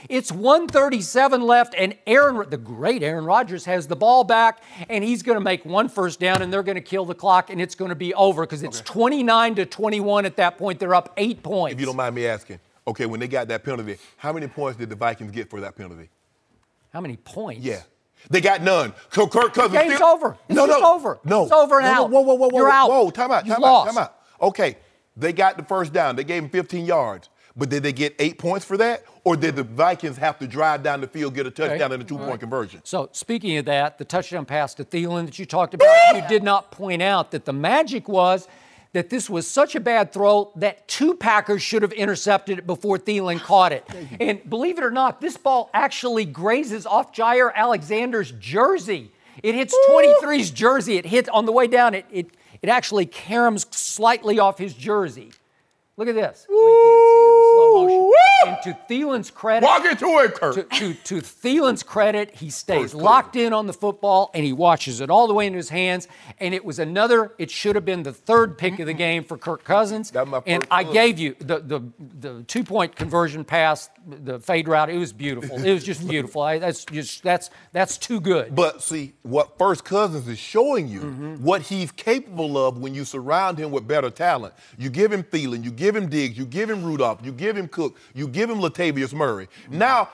It's 1:37 left, and the great Aaron Rodgers has the ball back, and he's going to make one first down, and they're going to kill the clock, and it's going to be over because it's 29-21 at that point. They're up 8 points. If you don't mind me asking. Okay, when they got that penalty, how many points did the Vikings get for that penalty? How many points? Yeah. They got none. Kirk Cousins the game's over. It's just over. No. It's over and out. Whoa. You're out. Whoa, time out. Okay, they got the first down. They gave him 15 yards. But did they get 8 points for that? Or did the Vikings have to drive down the field, get a touchdown and a two-point conversion? So, speaking of that, the touchdown pass to Thielen that you talked about, you did not point out that the magic was that this was such a bad throw that 2 Packers should have intercepted it before Thielen caught it. And believe it or not, this ball actually grazes off Jair Alexander's jersey. It hits 23's jersey. It hit on the way down. It actually caroms slightly off his jersey. Look at this. We can't see it in slow motion. And to Thielen's credit, walk into it, Kurt. To Thielen's credit, he stays locked in on the football and he watches it all the way into his hands. And it was it should have been the 3rd pick of the game for Kirk Cousins. And I gave you the 2-point conversion pass, the fade route. It was beautiful. It was just beautiful. That's too good. But see, what First Cousins is showing you, what he's capable of when you surround him with better talent. You give him Thielen, you give him Diggs, you give him Rudolph, you give him Cook, you give him Latavius Murray. Now,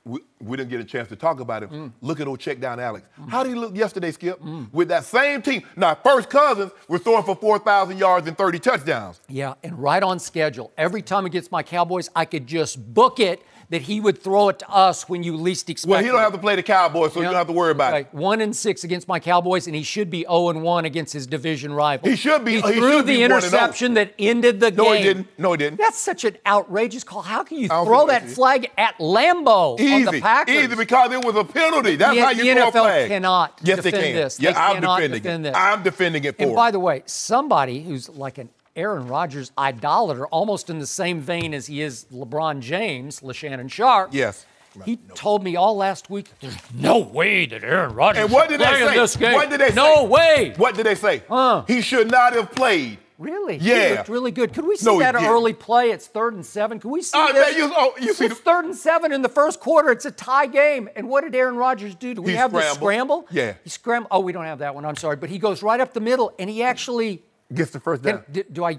we didn't get a chance to talk about him. Look at old check down Alex. How did he look yesterday, Skip? With that same team. Now, First Cousins was throwing for 4,000 yards and 30 touchdowns. Yeah, and right on schedule. Every time against my Cowboys, I could just book it that he would throw it to us when you least expect it. Well, he don't have to play the Cowboys, so you don't have to worry about it. 1-6 against my Cowboys, and he should be 0-1 against his division rival. He should be. He threw the interception that ended the game. No, he didn't. That's such an outrageous call. How can you throw that flag at Lambeau on the Packers? Easy, because it was a penalty. That's how you throw a flag. The NFL cannot defend this. Yeah, I'm defending it. I'm defending it for him. And by the way, somebody who's like an Aaron Rodgers idolater, almost in the same vein as he is LeBron James, Shannon Sharpe. Yes. He told me all last week, there's no way that Aaron Rodgers and what did play in this game. What did they say? No way. What did they say? He should not have played. Really? Yeah. He looked really good. Could we see that early play? It's 3rd and 7. Could we see this? It's 3rd and 7 in the first quarter. It's a tie game. And what did Aaron Rodgers do? Do we have the scramble? Yeah. He scrambled. Oh, we don't have that one. I'm sorry. But he goes right up the middle, and he actually gets the first down.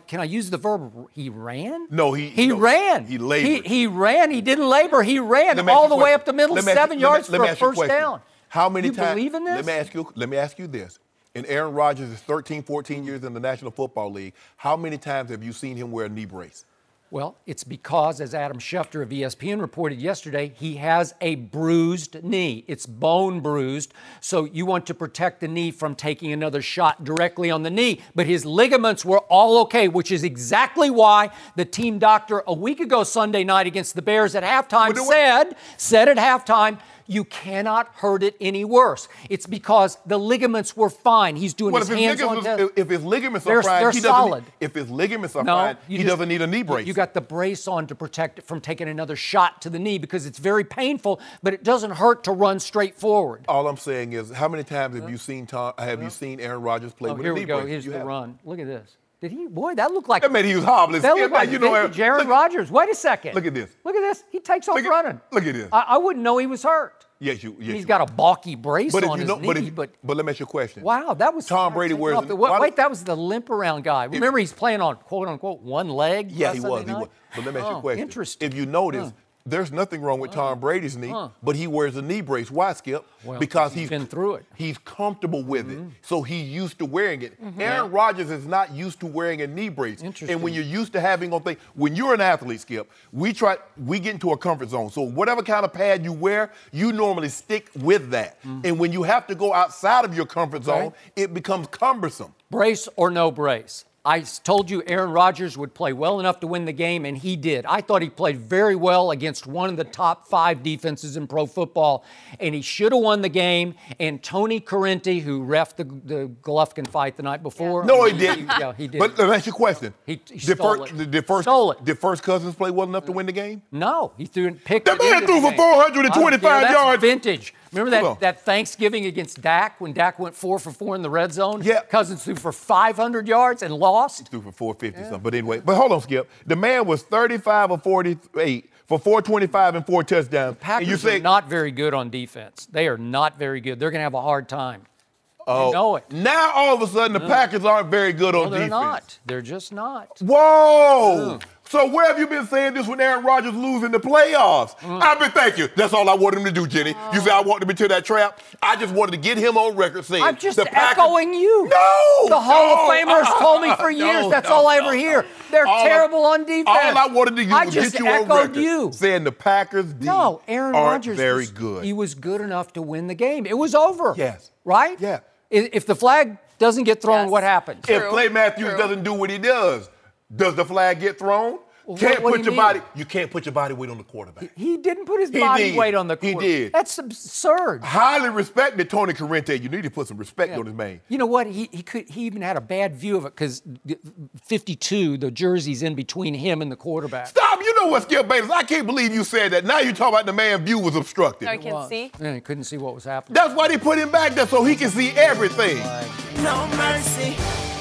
Can I use the verb he ran? No, he ran. He labored. He ran. He didn't labor. He ran all the way up the middle, 7 yards for a first down. How many times? You believe in this? Let me ask you this. In Aaron Rodgers' 13, 14 years in the National Football League, how many times have you seen him wear a knee brace? Well, it's because, as Adam Schefter of ESPN reported yesterday, he has a bruised knee. It's bone bruised, so you want to protect the knee from taking another shot directly on the knee. But his ligaments were all okay, which is exactly why the team doctor a week ago Sunday night against the Bears at halftime said at halftime, you cannot hurt it any worse. It's because the ligaments were fine. He's doing his hands on test. If his ligaments are fine, they're solid. If his ligaments are fine, he doesn't need a knee brace. You got the brace on to protect it from taking another shot to the knee because it's very painful, but it doesn't hurt to run straight forward. All I'm saying is, how many times have you seen you seen Aaron Rodgers play with a knee brace? Here we go. Here's the run. Look at this. Did he? Boy, that looked like. That meant he was hobbling. That looked like Aaron Rodgers. Wait a second. Look at this. Look at this. He takes off running. Look at this. I wouldn't know he was hurt. Yes, He's got a balky brace on his knee. But let me ask you a question. Wow, that was Tom Brady wears. Wait, that was the limp around guy. Remember, he's playing on quote unquote one leg. Yeah, he was. But let me ask you a question. Interesting. If you notice, There's nothing wrong with Tom Brady's knee, but he wears a knee brace. Why, Skip? Well, because he's been through it. He's comfortable with it, so he's used to wearing it. Aaron Rodgers is not used to wearing a knee brace. And when you're used to having on things, when you're an athlete, Skip, we get into a comfort zone. So whatever kind of pad you wear, you normally stick with that. And when you have to go outside of your comfort zone, it becomes cumbersome. Brace or no brace. I told you Aaron Rodgers would play well enough to win the game, and he did. I thought he played very well against one of the top 5 defenses in pro football, and he should have won the game. And Tony Corrente, who reffed the Golovkin fight the night before. No, he didn't. Yeah, he did. But let me ask you a question. He stole it. Did First Cousins play well enough to win the game? No, he picked. That man threw for 425 yards. Vintage. Remember that Thanksgiving against Dak when Dak went 4 for 4 in the red zone? Yeah. Cousins threw for 500 yards and lost. He threw for 450 something. But anyway, hold on, Skip. The man was 35 or 48 for 425 and 4 touchdowns. The Packers are not very good on defense. They are not very good. They're going to have a hard time. You know it. Now all of a sudden the Packers aren't very good on defense. They're not. They're just not. Whoa! So where have you been saying this when Aaron Rodgers losing the playoffs? I've been thank you. That's all I wanted him to do, Jenny. You say I want him into that trap. I just wanted to get him on record saying I'm just echoing you. No! The Hall of Famers told me for years. That's all I ever hear. They're terrible on defense. All I wanted to do was get you on record you. saying the Packers Aaron aren't Rodgers very good. He was good enough to win the game. It was over. Yes. Right? Yeah. If the flag doesn't get thrown, what happens? If Clay Matthews doesn't do what he does the flag get thrown? Well, You can't put your body weight on the quarterback. He didn't put his body weight on the quarterback. He did. That's absurd. Highly respected Tony Corrente. You need to put some respect on his name. You know what? He even had a bad view of it because 52, the jersey's in between him and the quarterback. Stop! You know what, Skip Bayless? I can't believe you said that. Now you're talking about the man's view was obstructed. No, I can't see. Yeah, he couldn't see what was happening. That's why they put him back there so he can see everything. No mercy.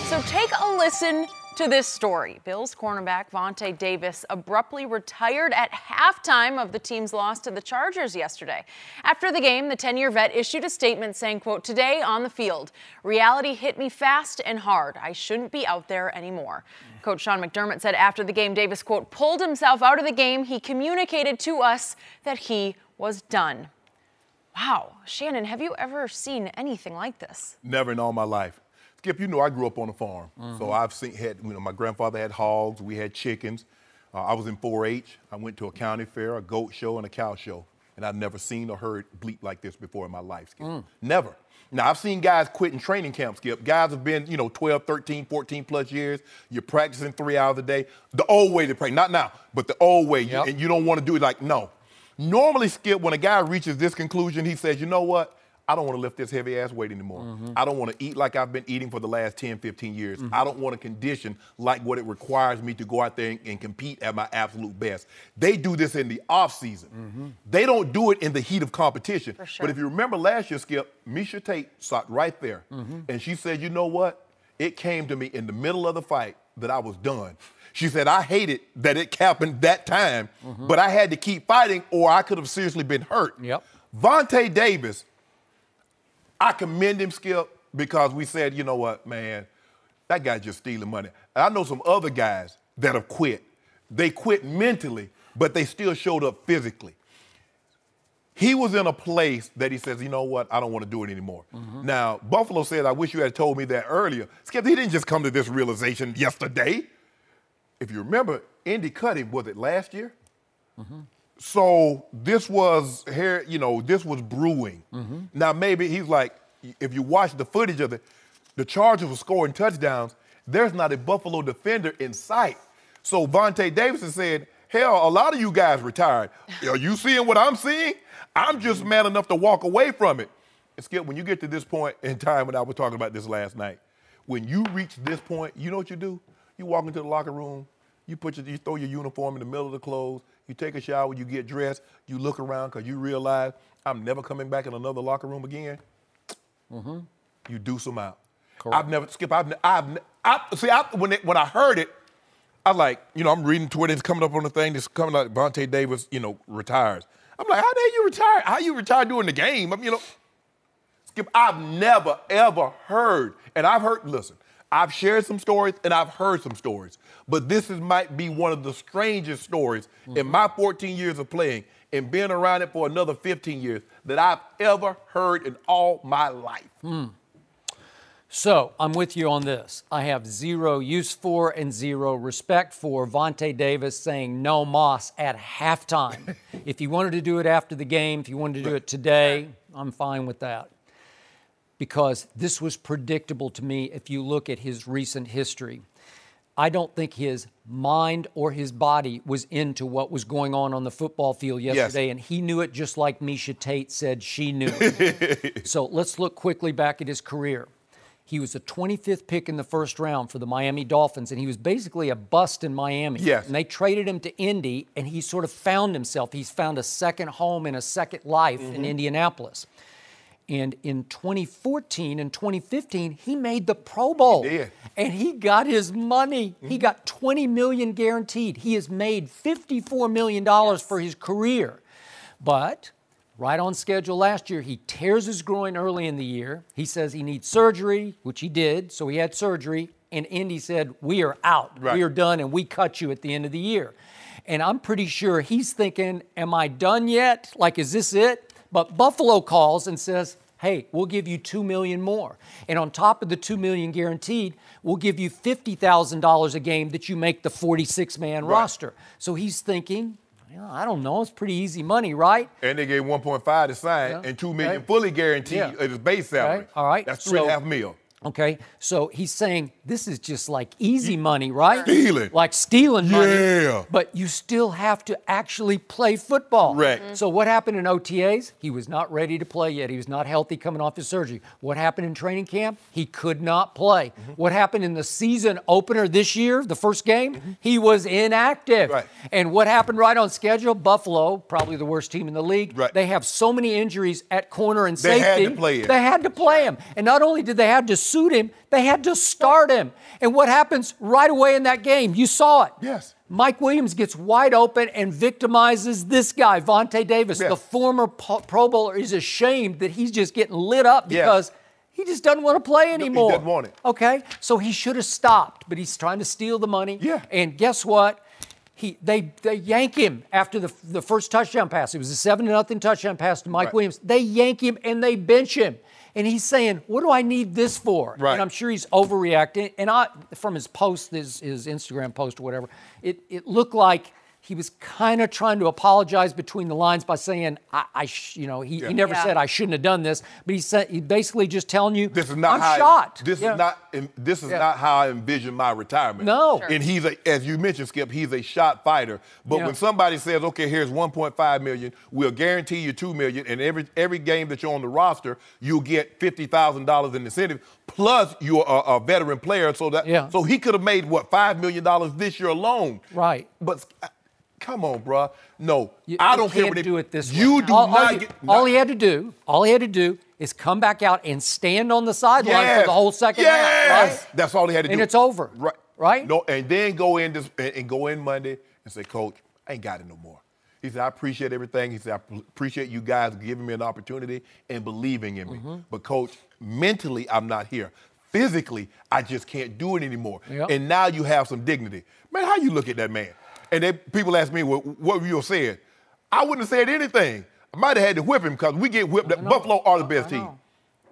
So take a listen to this story. Bills cornerback Vontae Davis abruptly retired at halftime of the team's loss to the Chargers yesterday. After the game, the 10-year vet issued a statement saying, quote, "Today on the field, reality hit me fast and hard. I shouldn't be out there anymore." Coach Sean McDermott said after the game, Davis, quote, "pulled himself out of the game. He communicated to us that he was done." Wow. Shannon, have you ever seen anything like this? Never in all my life. Skip, you know I grew up on a farm, so I've my grandfather had hogs, we had chickens. I was in 4-H. I went to a county fair, a goat show, and a cow show, and I've never seen or heard bleep like this before in my life, Skip. Never. Now, I've seen guys quit in training camp, Skip. Guys have been, 12, 13, 14 plus years. You're practicing 3 hours a day. The old way to practice, not now, but the old way, and you don't want to do it like, no. Normally, Skip, when a guy reaches this conclusion, he says, you know what? I don't want to lift this heavy-ass weight anymore. I don't want to eat like I've been eating for the last 10, 15 years. I don't want to condition like what it requires me to go out there and compete at my absolute best. They do this in the off-season. They don't do it in the heat of competition. For sure. But if you remember last year, Skip, Misha Tate sat right there, and she said, you know what? It came to me in the middle of the fight that I was done. She said, I hated that it happened that time, but I had to keep fighting or I could have seriously been hurt. Vontae Davis, I commend him, Skip, because we said, you know what, man, that guy's just stealing money. And I know some other guys that have quit. They quit mentally, but they still showed up physically. He was in a place that he says, you know what, I don't want to do it anymore. Now, Buffalo said, I wish you had told me that earlier. Skip, he didn't just come to this realization yesterday. If you remember, Indy cut him, was it last year? So this was here, this was brewing. Now maybe he's like, if you watch the footage of it, the Chargers were scoring touchdowns. There's not a Buffalo defender in sight. So Vontae Davis has said, hell, a lot of you guys retired. Are you seeing what I'm seeing? I'm just man enough to walk away from it. And Skip, when you get to this point in time, when I was talking about this last night, when you reach this point, you know what you do? You walk into the locker room, you throw your uniform in the middle of the clothes, you take a shower, you get dressed, you look around because you realize I'm never coming back in another locker room again. You deuce them out. Correct. I've never, Skip, when I heard it, I like, I'm reading Twitter, it's coming up on the thing, it's coming like Vontae Davis, retires. I'm like, how the hell you retire? How you retire during the game? Skip, I've never, ever heard, and I've heard, listen, I've shared some stories and I've heard some stories, but might be one of the strangest stories in my 14 years of playing and being around it for another 15 years that I've ever heard in all my life. So I'm with you on this. I have zero use for and zero respect for Vontae Davis saying no moss at halftime. If he wanted to do it after the game, if he wanted to do it today, I'm fine with that. Because this was predictable to me if you look at his recent history. I don't think his mind or his body was into what was going on the football field yesterday, and he knew it just like Misha Tate said she knew it. So let's look quickly back at his career. He was the 25th pick in the first round for the Miami Dolphins, and he was basically a bust in Miami. Yes. And they traded him to Indy, and he sort of found himself. He's found a second home and a second life in Indianapolis. And in 2014 and 2015, he made the Pro Bowl. He did. And he got his money. He got $20 million guaranteed. He has made $54 million for his career. But right on schedule last year, he tears his groin early in the year. He says he needs surgery, which he did, so he had surgery. And Indy said, we are out. Right. We are done, and we cut you at the end of the year. And I'm pretty sure he's thinking, am I done yet? Like, is this it? But Buffalo calls and says, hey, we'll give you $2 million more. And on top of the $2 million guaranteed, we'll give you $50,000 a game that you make the 46-man roster. So he's thinking, I don't know, it's pretty easy money, right? And they gave 1.5 to sign and $2 million fully guaranteed at his base salary. Okay. All right. That's $3.5 million. Okay, so he's saying this is just like easy money, right? Stealing. Like stealing money. Yeah. But you still have to actually play football. Right. So what happened in OTAs? He was not ready to play yet. He was not healthy coming off his surgery. What happened in training camp? He could not play. What happened in the season opener this year, the first game? He was inactive. Right. And what happened right on schedule? Buffalo, probably the worst team in the league. Right. They have so many injuries at corner and safety. They had to play him. They had to play him. And not only did they have to suit him, they had to start him. And what happens right away in that game? You saw it. Yes. Mike Williams gets wide open and victimizes this guy, Vontae Davis. Yes. The former Pro Bowler is ashamed that he's just getting lit up because he just doesn't want to play anymore. He doesn't want it. Okay? So he should have stopped, but he's trying to steal the money. Yeah. And guess what? They yank him after the first touchdown pass. It was a 7-0 touchdown pass to Mike Williams. They yank him and they bench him. And he's saying, what do I need this for? Right. And I'm sure he's overreacting. And from his post, his Instagram post or whatever, it looked like he was kind of trying to apologize between the lines by saying, he never said I shouldn't have done this, but he basically just telling you, this is not I'm shot. This is not how I envision my retirement. No. Sure. And he's as you mentioned, Skip, he's a shot fighter. But when somebody says, okay, here's 1.5 million, we'll guarantee you $2 million, and every game that you're on the roster, you'll get $50,000 in incentive. Plus, you're a veteran player, so he could have made $5 million this year alone. Right. But come on, bro. No, I don't care what they do it this way. You do all he had to do is come back out and stand on the sideline for the whole second half. Right? That's all he had to do. And it's over. Right. Right? No, and then go in Monday and say, Coach, I ain't got it no more. He said, I appreciate everything. He said, I appreciate you guys giving me an opportunity and believing in me. But, Coach, mentally, I'm not here. Physically, I just can't do it anymore. Yep. And now you have some dignity. Man, how you look at that man? And people ask me, well, what were you saying? I wouldn't have said anything. I might have had to whip him because we get whipped. Buffalo are the best team.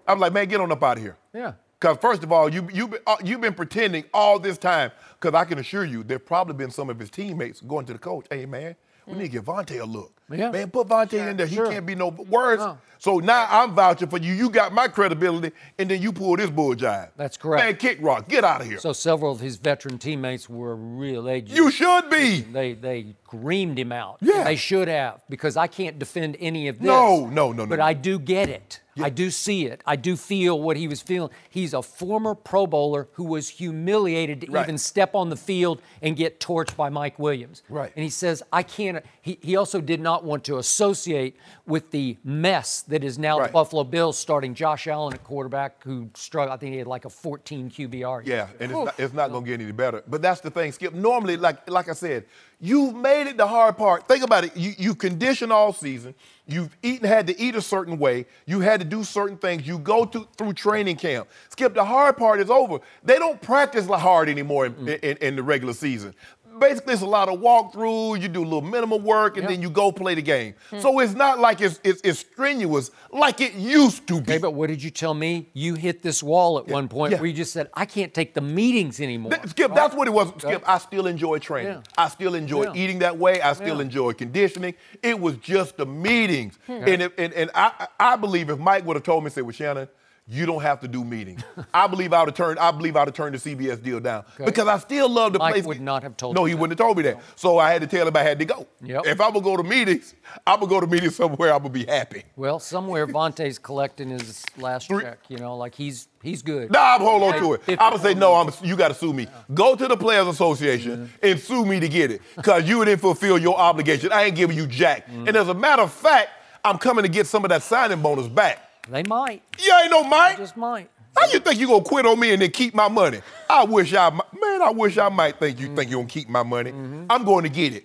I'm like, man, get on up out of here. Yeah. Because first of all, you've been pretending all this time. Because I can assure you, there've probably been some of his teammates going to the coach, hey, man, we need to give Vontae a look. Yeah. Man, put Vontae in there. He can't be no worse. No. So now I'm vouching for you. You got my credibility, and then you pull this bull jive. That's correct. Man, kick rock. Get out of here. So several of his veteran teammates were real. You should be. They reamed him out. Yeah. They should have, because I can't defend any of this. No. But I do get it. Yeah. I do see it. I do feel what he was feeling. He's a former Pro Bowler who was humiliated to even step on the field and get torched by Mike Williams. Right. And he says, I can't. He also did not not want to associate with the mess that is now the Buffalo Bills starting Josh Allen at quarterback, who struggled. I think he had like a 14 QBR. Yeah, and it's not going to get any better. But that's the thing, Skip. Normally, like I said, you've made it the hard part. Think about it. You condition all season. You've had to eat a certain way. You had to do certain things. You go through training camp. Skip, the hard part is over. They don't practice hard anymore in the regular season. Basically, it's a lot of walkthrough. You do a little minimal work, and then you go play the game. So it's not like it's strenuous like it used to be. Okay, but what did you tell me? You hit this wall at one point where you just said, I can't take the meetings anymore. Skip, that's what it was. Skip, I still enjoy training. Yeah. I still enjoy eating that way. I still enjoy conditioning. It was just the meetings. And I believe if Mike would have told me, say, well, Shannon, you don't have to do meetings. I believe I would have turned the CBS deal down because I still love the place. Mike would not have told you. No, he wouldn't have told me that. So I had to tell him I had to go. If I'm gonna go to meetings, I'm gonna go to meetings somewhere I'm gonna be happy. Well, somewhere Vontae's collecting his last check. You know, like he's good. Nah, I'm holding on to it. I'm gonna say no. You got to sue me. Go to the Players Association and sue me to get it because you didn't fulfill your obligation. I ain't giving you jack. And as a matter of fact, I'm coming to get some of that signing bonus back. They might. You ain't no Mike. They just might. How you think you gonna quit on me and then keep my money? I wish I might think you think you gonna keep my money. I'm going to get it.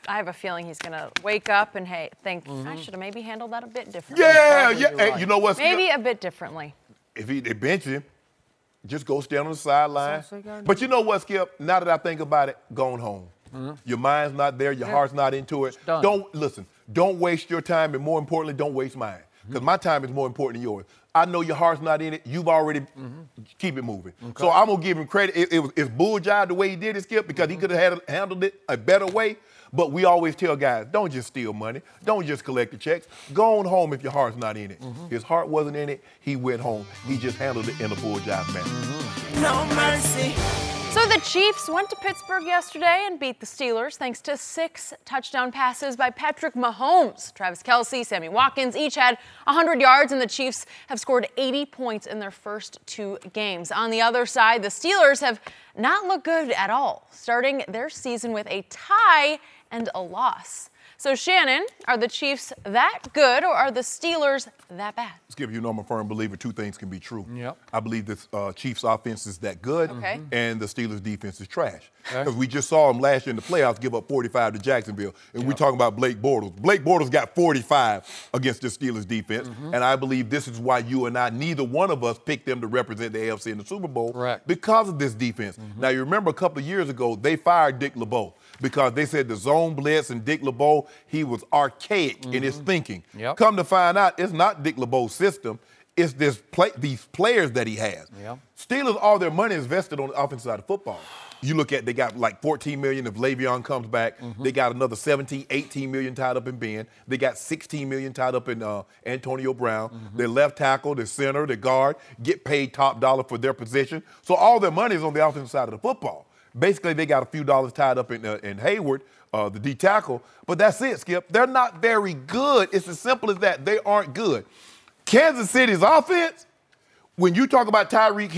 I have a feeling he's gonna wake up and think I should have maybe handled that a bit differently. Yeah. Hey, you know what? Maybe a bit differently. If they bench him, just go stand on the sideline. But you know what, Skip? Now that I think about it, going home. Your mind's not there. Your heart's not into it. Don't waste your time, and more importantly, don't waste mine. Because my time is more important than yours. I know your heart's not in it. You've already keep it moving. So I'm going to give him credit. It's bull jive the way he did it, Skip, because he could have handled it a better way. But we always tell guys, don't just steal money. Don't just collect the checks. Go on home if your heart's not in it. His heart wasn't in it. He went home. He just handled it in a bull jive manner. No mercy. So the Chiefs went to Pittsburgh yesterday and beat the Steelers thanks to 6 touchdown passes by Patrick Mahomes. Travis Kelce, Sammy Watkins each had 100 yards, and the Chiefs have scored 80 points in their first 2 games. On the other side, the Steelers have not looked good at all, starting their season with a tie and a loss. So, Shannon, are the Chiefs that good, or are the Steelers that bad? Skip, you know I'm a firm believer 2 things can be true. I believe this Chiefs offense is that good, and the Steelers defense is trash. Because we just saw them last year in the playoffs give up 45 to Jacksonville, and we're talking about Blake Bortles. Blake Bortles got 45 against the Steelers defense, and I believe this is why you and I, neither one of us picked them to represent the AFC in the Super Bowl because of this defense. Now, you remember a couple of years ago, they fired Dick LeBeau because they said the zone blitz and Dick LeBeau, he was archaic in his thinking. Come to find out, it's not Dick LeBeau's system. It's these players that he has. Steelers, all their money is invested on the offensive side of football. You look at, they got like $14 million if Le'Veon comes back. They got another $17, $18 million tied up in Ben. They got $16 million tied up in Antonio Brown. Their left tackle, their center, their guard get paid top dollar for their position. So all their money is on the offensive side of the football. Basically, they got a few dollars tied up in Hayward, the D tackle, but that's it, Skip. They're not very good. It's as simple as that. They aren't good. Kansas City's offense, when you talk about Tyreek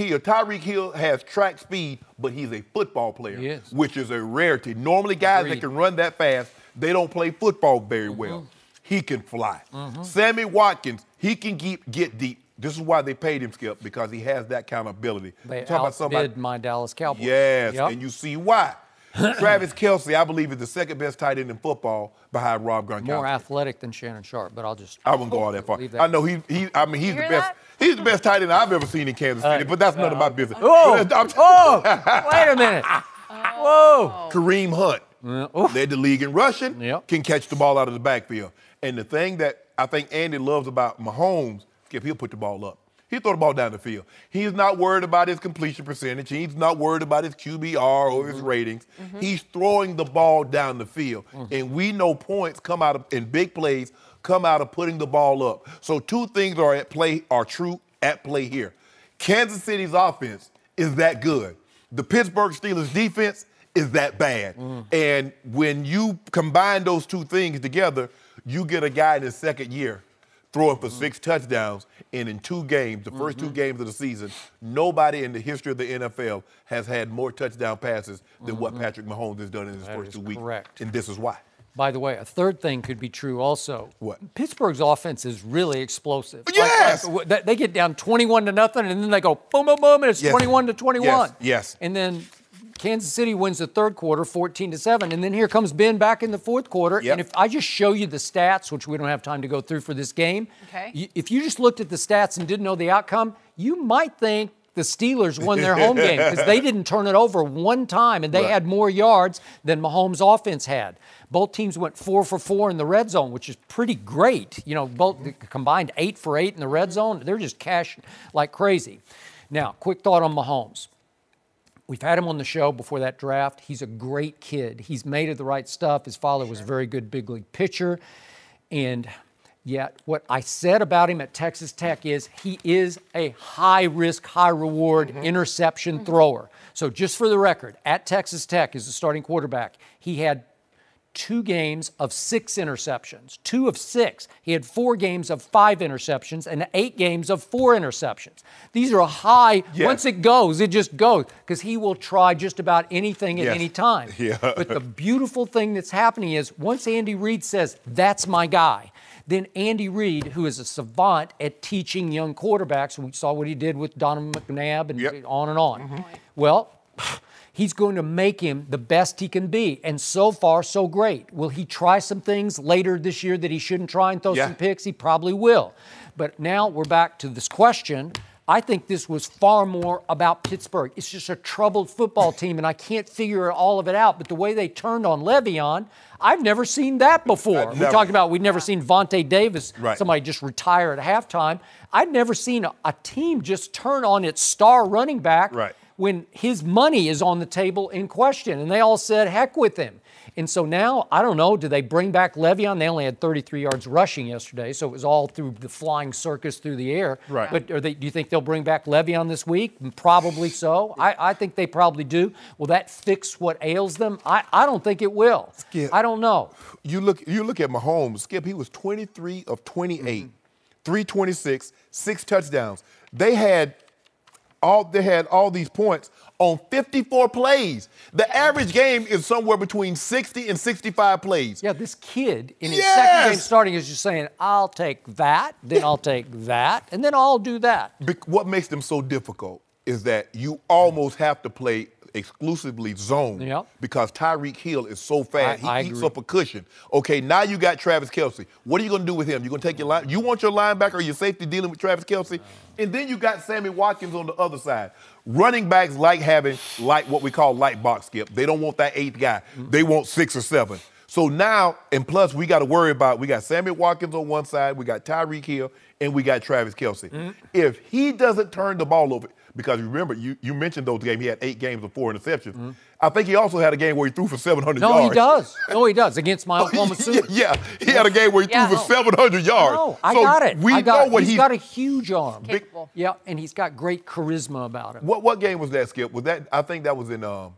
Hill has track speed, but he's a football player, which is a rarity. Normally, guys that can run that fast, they don't play football very well. He can fly. Sammy Watkins, he can get deep. This is why they paid him, Skip, because he has that kind of ability. They outbid my Dallas Cowboys. Yes, and you see why. Travis Kelce, I believe, is the second best tight end in football behind Rob Gronkowski. More athletic than Shannon Sharpe, but I wouldn't go all that far. I know he's the best. He's the best tight end I've ever seen in Kansas City, but that's none of my business. Whoa! Wait a minute. Whoa! Kareem Hunt led the league in rushing, can catch the ball out of the backfield. And the thing that I think Andy loves about Mahomes, Skip, he'll put the ball up. He'll throw the ball down the field. He's not worried about his completion percentage. He's not worried about his QBR or his ratings. He's throwing the ball down the field. And we know points come out of, in big plays, come out of putting the ball up. So 2 things are true at play here. Kansas City's offense is that good. The Pittsburgh Steelers defense is that bad. And when you combine those 2 things together, you get a guy in his second year throwing for 6 touchdowns, and in 2 games, the first 2 games of the season, nobody in the history of the NFL has had more touchdown passes than what Patrick Mahomes has done in his first 2 weeks. Correct. And this is why. By the way, a third thing could be true also. What? Pittsburgh's offense is really explosive. Yes! They get down 21-0, and then they go boom, boom, boom, and it's 21-21. Yes. And then Kansas City wins the third quarter, 14-7, and then here comes Ben back in the fourth quarter. Yep. And if I just show you the stats, which we don't have time to go through for this game, okay. If you just looked at the stats and didn't know the outcome, you might think the Steelers won their home game because they didn't turn it over one time, and they had more yards than Mahomes' offense had. Both teams went 4 for 4 in the red zone, which is pretty great. You know, both combined 8 for 8 in the red zone. They're just cashing like crazy. Now, quick thought on Mahomes. We've had him on the show before that draft. He's a great kid. He's made of the right stuff. His father was a very good big league pitcher. And yet what I said about him at Texas Tech is he is a high-risk, high-reward interception thrower. So just for the record, at Texas Tech as the starting quarterback, he had 2 games of 6 interceptions, 2 of 6. He had 4 games of 5 interceptions and 8 games of 4 interceptions. These are high. Once it goes, it just goes because he will try just about anything at any time. But the beautiful thing that's happening is once Andy Reid says, that's my guy, then Andy Reid, who is a savant at teaching young quarterbacks, and we saw what he did with Donovan McNabb and on and on. Well, he's going to make him the best he can be. And so far, so great. Will he try some things later this year that he shouldn't try and throw some picks? He probably will. But now we're back to this question. I think this was far more about Pittsburgh. It's just a troubled football team, and I can't figure all of it out. But the way they turned on Le'Veon, I've never seen that before. We talked about we'd never seen Vontae Davis, somebody just retire at halftime. I'd never seen a team just turn on its star running back when his money is on the table in question. And they all said, heck with him. And so now, I don't know, do they bring back Le'Veon? They only had 33 yards rushing yesterday, so it was all through the flying circus through the air. But do you think they'll bring back Le'Veon this week? Probably so. I think they probably do. Will that fix what ails them? I don't think it will. Skip, I don't know. You look at Mahomes. Skip, he was 23 of 28, 326, 6 touchdowns. They had all these points on 54 plays. The average game is somewhere between 60 and 65 plays. Yeah, this kid in his second game starting is just saying, I'll take that, then I'll take that, and then I'll do that. What makes them so difficult is that you almost have to play exclusively zone because Tyreek Hill is so fast. He eats up a cushion. Okay, now you got Travis Kelce. What are you going to do with him? You're going to take your line? You want your linebacker or your safety dealing with Travis Kelce? And then you got Sammy Watkins on the other side. Running backs like having what we call light box, Skip. They don't want that 8th guy. They want 6 or 7. So now, and plus we got to worry about, we got Sammy Watkins on one side, we got Tyreek Hill, and we got Travis Kelce. If he doesn't turn the ball over, because remember, you mentioned those games. He had 8 games of 4 interceptions. I think he also had a game where he threw for 700 yards. No, he does. No, he does. Against my Oklahoma City. He had a game where he threw for 700 yards. No, I got it. We know what he's got a huge arm. Capable. Yeah, and he's got great charisma about him. What game was that, Skip? Was that? I think that was in the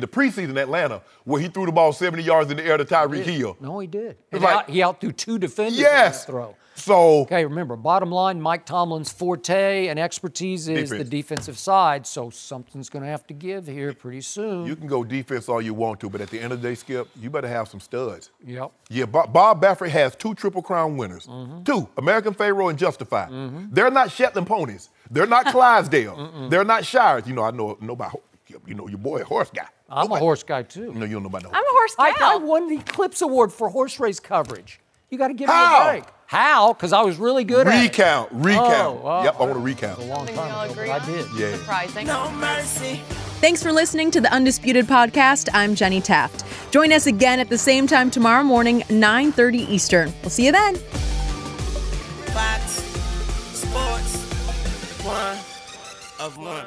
preseason in Atlanta where he threw the ball 70 yards in the air to Tyreek Hill. No, he did. He outthrew 2 defenders on that throw. So, okay, remember, bottom line, Mike Tomlin's forte and expertise is the defensive side, so something's going to have to give here pretty soon. You can go defense all you want to, but at the end of the day, Skip, you better have some studs. Yep. Yeah, Bob Baffert has 2 Triple Crown winners. 2, American Pharaoh and Justified. They're not Shetland ponies. They're not Clydesdale. They're not Shires. You know, I know about, your boy, a horse guy. I'm a horse guy, too. No, you don't know about no. I'm a horse gal. I won the Eclipse Award for horse race coverage. You got to give me a break. How? Because I was really good at it. Recount. Yep, I want to recount. A long time ago, I did. Yeah. Surprising. No mercy. Thanks for listening to the Undisputed Podcast. I'm Jenny Taft. Join us again at the same time tomorrow morning, 9:30 Eastern. We'll see you then. Fox Sports 1 of 1.